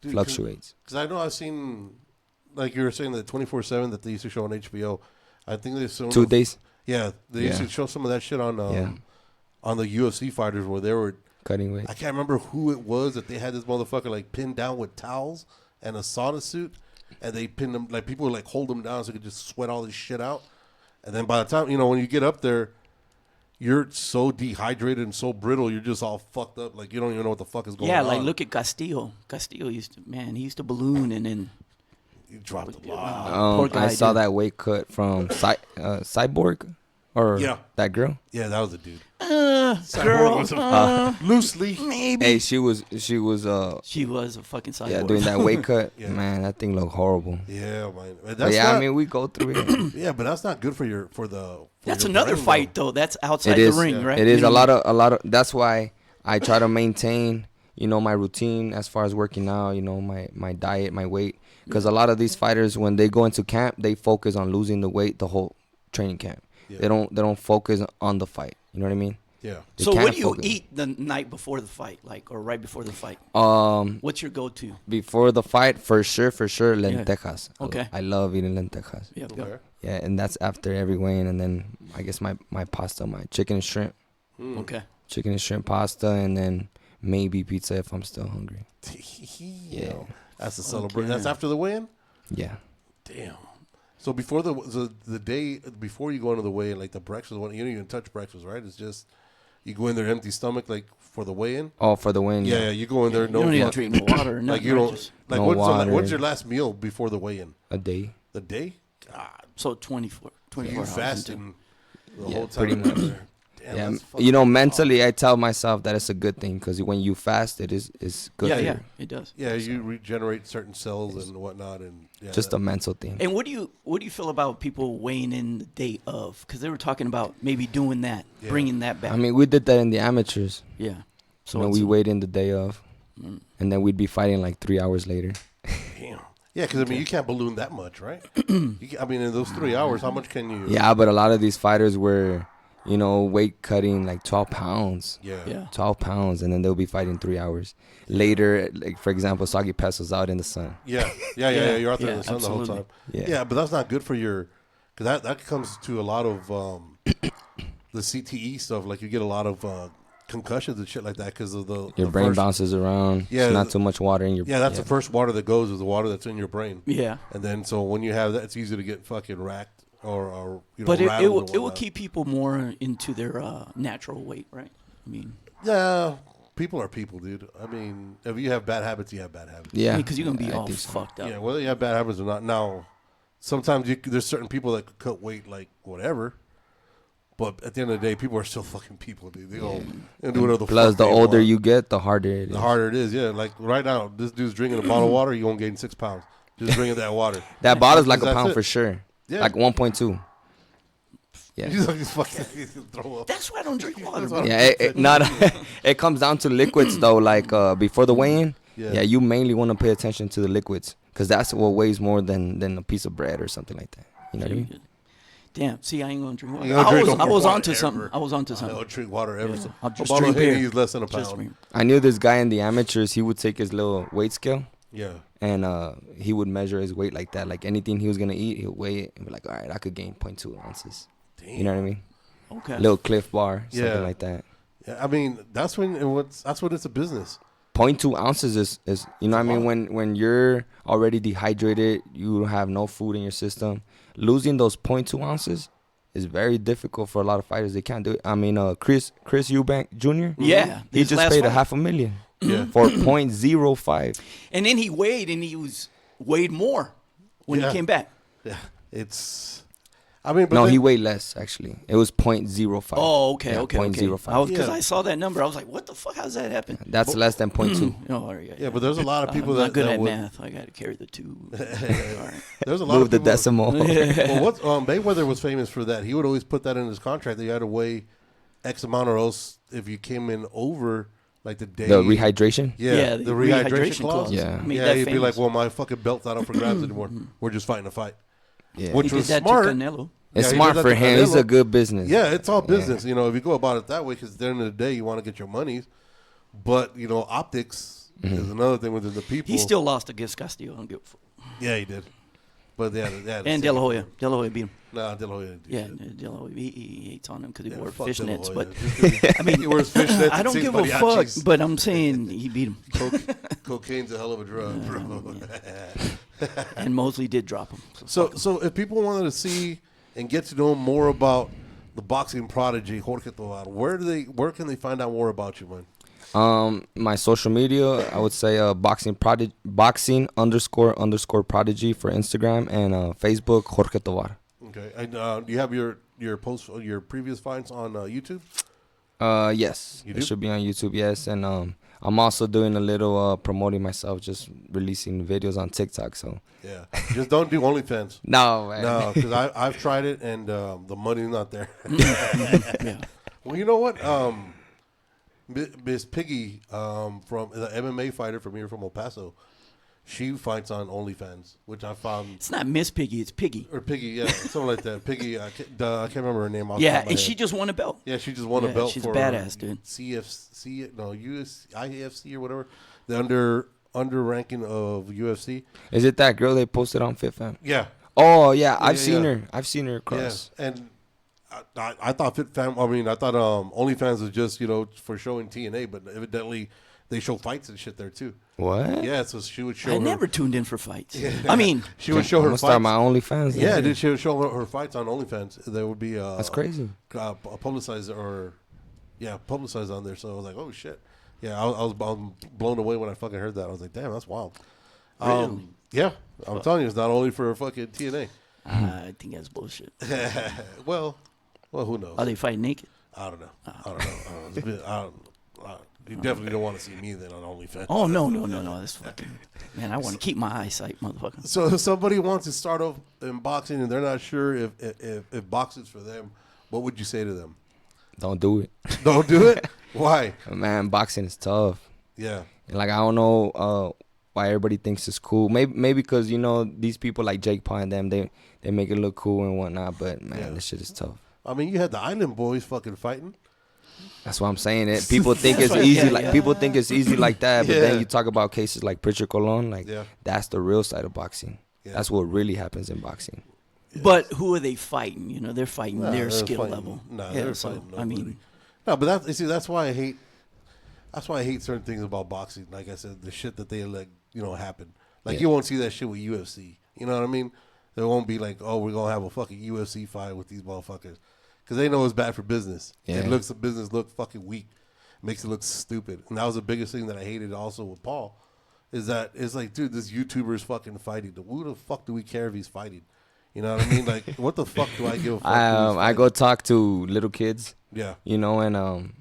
fluctuates.
Because I know I've seen, like you were saying, the 24/7 that they used to show on HBO. I think they showed
2 days.
Yeah, they used to show some of that shit on the UFC fighters where they were
cutting weight.
I can't remember who it was that they had this motherfucker like pinned down with towels and a sauna suit, and they pinned them like people would like hold them down so they could just sweat all this shit out, and then by the time when you get up there, you're so dehydrated and so brittle, you're just all fucked up, like you don't even know what the fuck is going on.
Yeah, like look at Castillo. Castillo he used to balloon and then
he dropped a lot.
I saw that weight cut from Cyborg. Or that girl?
Yeah, that was a dude.
Girl,
loosely,
maybe.
Hey, she was a
fucking cyborg.
Yeah, doing that weight cut. Man, that thing looked horrible.
Yeah, man.
I mean, we go through it.
Yeah, but that's not good for
that's another fight though. That's outside the ring, right?
It is a lot of. That's why I try to maintain, my routine as far as working out. My diet, my weight, because a lot of these fighters, when they go into camp, they focus on losing the weight the whole training camp. Yeah. They don't focus on the fight. You know what I mean?
Yeah.
So what do you eat the night before the fight, or right before the fight? What's your go-to?
Before the fight, for sure, lentejas.
Yeah. Okay.
I love eating lentejas.
Yeah.
Okay.
Yeah, and that's after every weigh-in, and then I guess my pasta, my chicken and shrimp.
Okay.
Chicken and shrimp pasta, and then maybe pizza if I'm still hungry.
Yeah. That's a celebration. That's after the win?
Yeah.
Damn. So before the day before you go into the weigh-in, like the breakfast one, you don't even touch breakfast, right? It's just you go in there empty stomach, like for the weigh-in.
Oh, for the win.
Yeah, you go in there.
You don't even drink no water or
like
nothing.
you don't.
Just,
Like
No
what's
water.
what's your last meal before the weigh-in?
A day.
The day?
so 24
You
hours.
fasting the
Yeah,
whole time.
pretty much.
Damn,
Yeah,
that's fucking
you know,
tough.
mentally, I tell myself that it's a good thing because when you fast, it's good.
Yeah,
for
yeah,
you.
it does.
Yeah, you regenerate certain cells and whatnot, and
Just a mental thing.
And what do you feel about people weighing in the day of? Because they were talking about maybe doing that,
Yeah.
bringing that back.
I mean, we did that in the amateurs.
yeah.
So we weighed in the day of, and then we'd be fighting like 3 hours later.
Damn. Yeah, because I mean, you can't balloon that much, right? I mean, in those 3 hours, how much can you?
Yeah, but a lot of these fighters were, weight cutting like 12 pounds.
Yeah.
12 pounds, and then they'll be fighting 3 hours. Later, like for example, Sagi Peso's out in the sun.
Yeah. You're out there in the sun the whole time. Yeah, but that's not good for your, because that comes to a lot of the CTE stuff. Like you get a lot of concussions and shit like that because of
Your brain bounces around.
Yeah,
It's not too much water in your.
Yeah, that's the first water that goes is the water that's in your brain.
Yeah.
And then so when you have that, it's easy to get fucking racked or
But it
rattled
will
and
it will
whatnot.
keep people more into their natural weight, right? I mean,
Yeah, people are people, dude. I mean, if you have bad habits, you have bad habits.
Yeah,
because you're gonna be
I
all
think so.
fucked up.
Yeah, whether you have bad habits or not. Now, sometimes there's certain people that could cut weight like whatever, but at the end of the day, people are still fucking people, dude. They go and do whatever the
Plus,
fuck
the
they
older
want.
you get, the harder it is.
The harder it is. Yeah, like right now, this dude's drinking a bottle of water. You won't gain 6 pounds. Just drinking that water.
That bottle's like a
That's
pound
it.
for sure.
Yeah.
Like 1.2. Yeah.
He's like, he's fucking throw up.
That's why I don't drink water.
That's
Bro.
why-
Yeah, not. It comes down to liquids though. Like before the weigh-in,
Yeah.
you mainly want to pay attention to the liquids because that's what weighs more than a piece of bread or something like that. You know what I mean?
Damn. See, I ain't gonna drink water.
You don't drink
I
no
was
water
onto
ever.
something. I was onto
I
something.
don't drink water ever.
Yeah.
So
I'll just
a bottle of
drink
Henny
beer.
is less than a
Just
pound.
drink.
I knew this guy in the amateurs. He would take his little weight scale
Yeah.
and he would measure his weight like that. Like anything he was gonna eat, he'll weigh it and be like, all right, I could gain 0.2 ounces.
Damn.
You know what I mean?
Okay.
Little Cliff Bar, something
Yeah.
like that.
Yeah, I mean, that's when it's a business.
0.2 ounces is you know what I mean, when you're already dehydrated, you have no food in your system, losing those 0.2 ounces is very difficult for a lot of fighters. They can't do it. I mean, Chris Eubank Jr.
Yeah.
he
his
just
last
paid
fight.
$500,000
Yeah.
for 0.05.
And then he weighed, and he weighed more when
Yeah.
he came back.
Yeah. It's. I mean, but
No,
then-
he weighed less actually. It was 0.05.
Oh, okay,
Yeah,
okay, okay.
0.05.
Because
Yeah.
I saw that number, I was like, "What the fuck? How's that happen?"
That's less than 0.2.
Oh, all right,
Yeah, but there's a lot of people
I'm
that
not good
that
at
would,
math. I got to carry the two. All right.
There's a lot
Move
of
the
people.
decimal.
Well, what Mayweather was famous for that. He would always put that in his contract that you had to weigh X amount, or else if you came in over like the day.
The rehydration.
Yeah,
the
the rehydration
rehydration
clause.
clause.
Yeah.
Made
Yeah,
that
he'd be like,
famous.
"Well, my fucking belt's not up for grabs anymore. We're just fighting a fight."
Yeah.
Which
He
was
did that
smart.
to Canelo.
It's
Yeah, he
smart
did that
for
to
him. It's
Canelo.
a good business.
Yeah, it's all business. You know, if you go about it that way, because at the end of the day, you want to get your monies. But optics is another thing within the people.
He still lost against Castillo. I don't give a fuck.
Yeah, he did. But yeah,
And De La Hoya. De La Hoya beat him.
Nah, De La Hoya didn't do
Yeah,
shit.
De La Hoya. He hates on him because he
Yeah,
wore
fuck De La
fishnets.
Hoya.
But
Just 'cause
I mean,
he wears fishnets
I
and
don't
sings
give a
mariachis.
fuck. But I'm saying he beat him.
Cocaine's a hell of a drug, bro.
And Mosley did drop him.
So if people wanted to see and get to know more about the boxing prodigy Jorge Tovar, where can they find out more about you, man?
My social media, I would say boxing __ prodigy for Instagram and Facebook Jorge Tovar.
Okay, and do you have your post your previous fights on YouTube?
Yes,
You
it
do?
should be on YouTube. Yes, and I'm also doing a little promoting myself, just releasing videos on TikTok. So
Yeah, just don't do OnlyFans.
no, man.
No, because I've tried it and the money's not there.
Yeah.
Well, you know what? Miss Piggy from the MMA fighter from here from El Paso, she fights on OnlyFans, which I found.
It's not Miss Piggy. It's Piggy.
Or Piggy, yeah, something like that. Piggy, I can't remember her name. Off the
Yeah,
top of my
and
head.
she just won a belt.
Yeah, she just won a
Yeah,
belt
she's
for
badass, dude.
IAFC or whatever, the under ranking of UFC.
Is it that girl they posted on Fifth M?
Yeah,
Oh yeah, I've
yeah,
seen
yeah.
her. I've seen her cross.
yeah, and I thought OnlyFans was just for showing TNA, but evidently They show fights and shit there too.
What?
Yeah, so she would show.
I
her,
never tuned in for fights. I mean,
she would show
I'm
her
gonna
fights.
start my OnlyFans. then.
Yeah, dude, she would show her fights on OnlyFans. There would be
That's crazy.
publicized publicized on there. So I was like, oh shit. Yeah, I was blown away when I fucking heard that. I was like, damn, that's wild.
Really?
Yeah, I'm telling you, it's not only for fucking TNA.
I think that's bullshit.
well, who knows?
Are they fighting naked?
I don't know. It's a bit- you definitely don't want to see me then on OnlyFans.
Oh, no. That's fucking... Man, I want to keep my eyesight, motherfucker.
So if somebody wants to start off in boxing and they're not sure if boxing's for them, what would you say to them?
Don't do it.
Don't do it? Why?
Man, boxing is tough.
Yeah.
And like I don't know why everybody thinks it's cool. Maybe because these people like Jake Paul and them, they make it look cool and whatnot. But man, this shit is tough.
I mean, you had the Island Boys fucking fighting.
That's what I'm saying. It people think it's easy. People think it's easy like that. But
Yeah.
then you talk about cases like Pritchard Colon. Like that's the real side of boxing.
Yeah.
That's what really happens in boxing.
But who are they fighting? They're fighting
Nah,
their
they're
skill
fighting-
level.
nah,
yeah,
they're
so,
fighting
I mean,
No, but that's why I hate. That's why I hate certain things about boxing. Like I said, the shit that they let happen. Like you won't see that shit with UFC. You know what I mean? There won't be like, oh, we're gonna have a fucking UFC fight with these motherfuckers because they know it's bad for business.
Yeah.
It makes the business look fucking weak. Makes it look stupid. And that was the biggest thing that I hated also with Paul, is that it's like, dude, this YouTuber is fucking fighting. Who the fuck do we care if he's fighting? You know what I mean? Like, what the fuck do I give a fuck?
I go talk to little kids.
Yeah.
And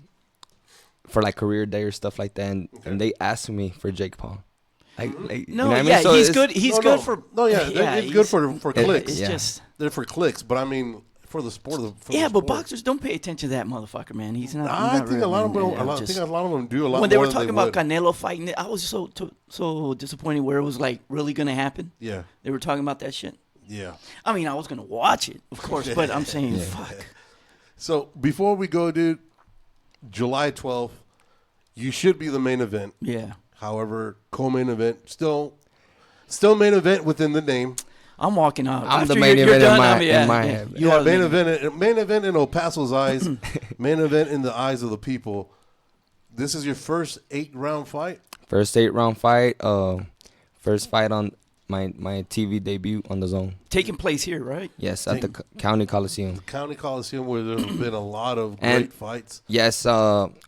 for like career day or stuff like that, and they ask me for Jake Paul. Like
no,
you know what I mean?
yeah,
So
he's
it's-
good. He's good for.
it's good for clicks.
It's
Yeah.
just.
They're for clicks, but I mean for the sport.
But boxers don't pay attention to that motherfucker, man. He's not.
I think a lot of them. I think a lot of them do a lot.
When they
more
were
than
talking about
would.
Canelo fighting, I was so disappointed where it was like really gonna happen.
Yeah,
They were talking about that shit.
yeah.
I mean, I was gonna watch it, of course, but I'm saying, fuck.
So before we go, dude, July 12th, you should be the main event.
Yeah,
However, co-main event, still main event within the name.
I'm walking out.
I'm
After
the main
you're
event
done,
in my head.
You are the
Main event in El Paso's eyes, main event in the eyes of the people. This is your first 8-round fight.
First 8-round fight. First fight on my TV debut on the Zone.
taking place here, right?
Yes, at the County Coliseum.
County Coliseum, where there's been a lot of
And-
great fights.
Yes,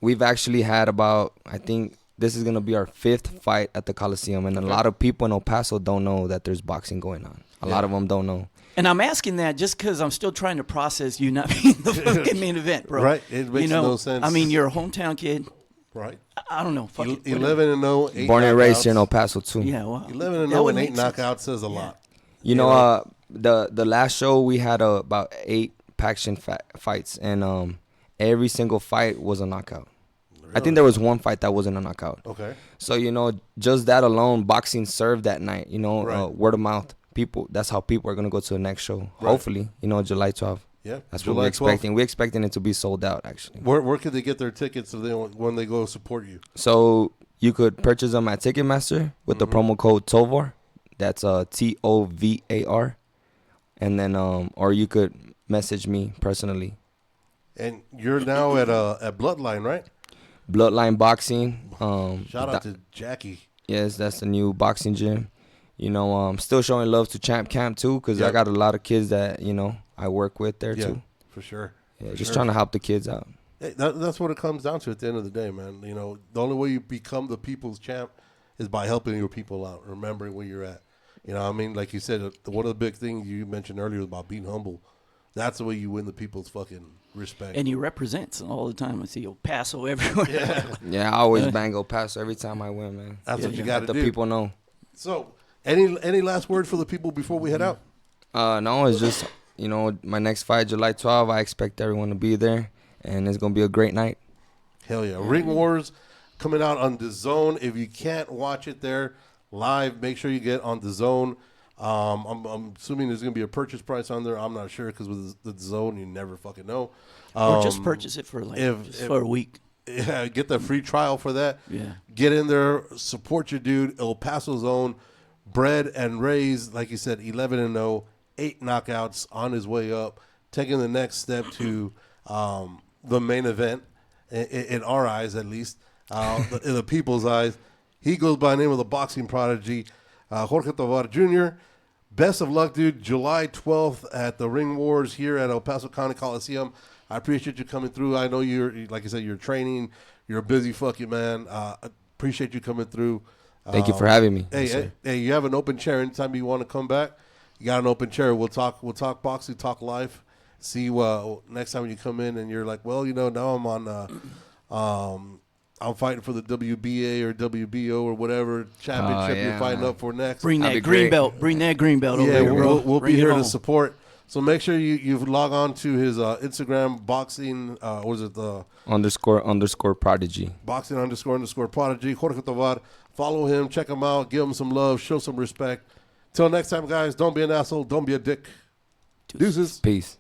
we've actually had I think this is gonna be our 5th fight at the Coliseum, and a lot of people in El Paso don't know that there's boxing going on. A lot of them don't know.
And I'm asking that just because I'm still trying to process you not being the fucking main event, bro.
Right, it makes no sense.
I mean, you're a hometown kid.
Right.
I don't know. Fuck it, whatever.
11-0, 8
Born and raised
knockouts.
here in El Paso too.
Yeah, well,
11-0
that would
and 8
make sense.
knockouts says a lot.
You know, the last show we had about 8 Paction fights, and every single fight was a knockout. I think there was one fight that wasn't a knockout.
Okay.
So just that alone, boxing served that night.
Right.
Word of mouth. People. That's how people are gonna go to the next show.
Right.
Hopefully, July 12th.
Yeah.
That's
July
what we're
12th.
expecting. We're expecting it to be sold out, actually.
Where could they get their tickets when they go support you?
So you could purchase them at Ticketmaster with the promo code Tovar. That's TOVAR, and then or you could message me personally.
And you're now at Bloodline, right?
Bloodline Boxing.
Shout out to Jackie.
Yes, that's the new boxing gym. Still showing love to Champ Camp too, because
Yep.
I got a lot of kids that I work with there
Yeah,
too.
for sure.
Yeah,
For
just
sure.
trying to help the kids out.
Hey, that's what it comes down to at the end of the day, man. The only way you become the people's champ is by helping your people out, remembering where you're at. I mean, like you said, one of the big things you mentioned earlier was about being humble. That's the way you win the people's fucking respect.
And he represents all the time. I see El Paso everywhere.
Yeah, I always bang El Paso every time I win, man.
That's what you got to
Let the
do.
people know.
So, any last words for the people before we head out?
No, it's just my next fight, July 12th. I expect everyone to be there, and it's gonna be a great night.
Hell yeah. Ring Wars coming out on the Zone. If you can't watch it there live, make sure you get on the Zone. I'm assuming there's going to be a purchase price on there. I'm not sure because with the Zone, you never fucking know.
Or just purchase it for for a week.
Yeah, get the free trial for that.
Yeah.
Get in there, support your dude, El Paso Zone, bred and raised, like you said, 11-0, 8 knockouts on his way up, taking the next step to the main event, in our eyes at least. in the people's eyes. He goes by the name of the boxing prodigy, Jorge Tovar Jr. Best of luck, dude. July 12th at the Ring Wars here at El Paso County Coliseum. I appreciate you coming through. I know you're, like I said, you're training. You're a busy fucking man. Appreciate you coming through.
Thank you for having me.
Hey, you have an open chair anytime you want to come back. You got an open chair. We'll talk boxing, talk life. See next time you come in and you're like, well, now I'm on. I'm fighting for the WBA or WBO or whatever championship you're fighting up for next.
Bring that green belt. Bring that green belt over here, bro.
We'll be here to support. So make sure you log on to his Instagram boxing. What is it? The
__ prodigy.
Boxing __ prodigy. Jorge Tovar. Follow him. Check him out. Give him some love. Show some respect. Till next time, guys. Don't be an asshole. Don't be a dick. Deuces.
Peace.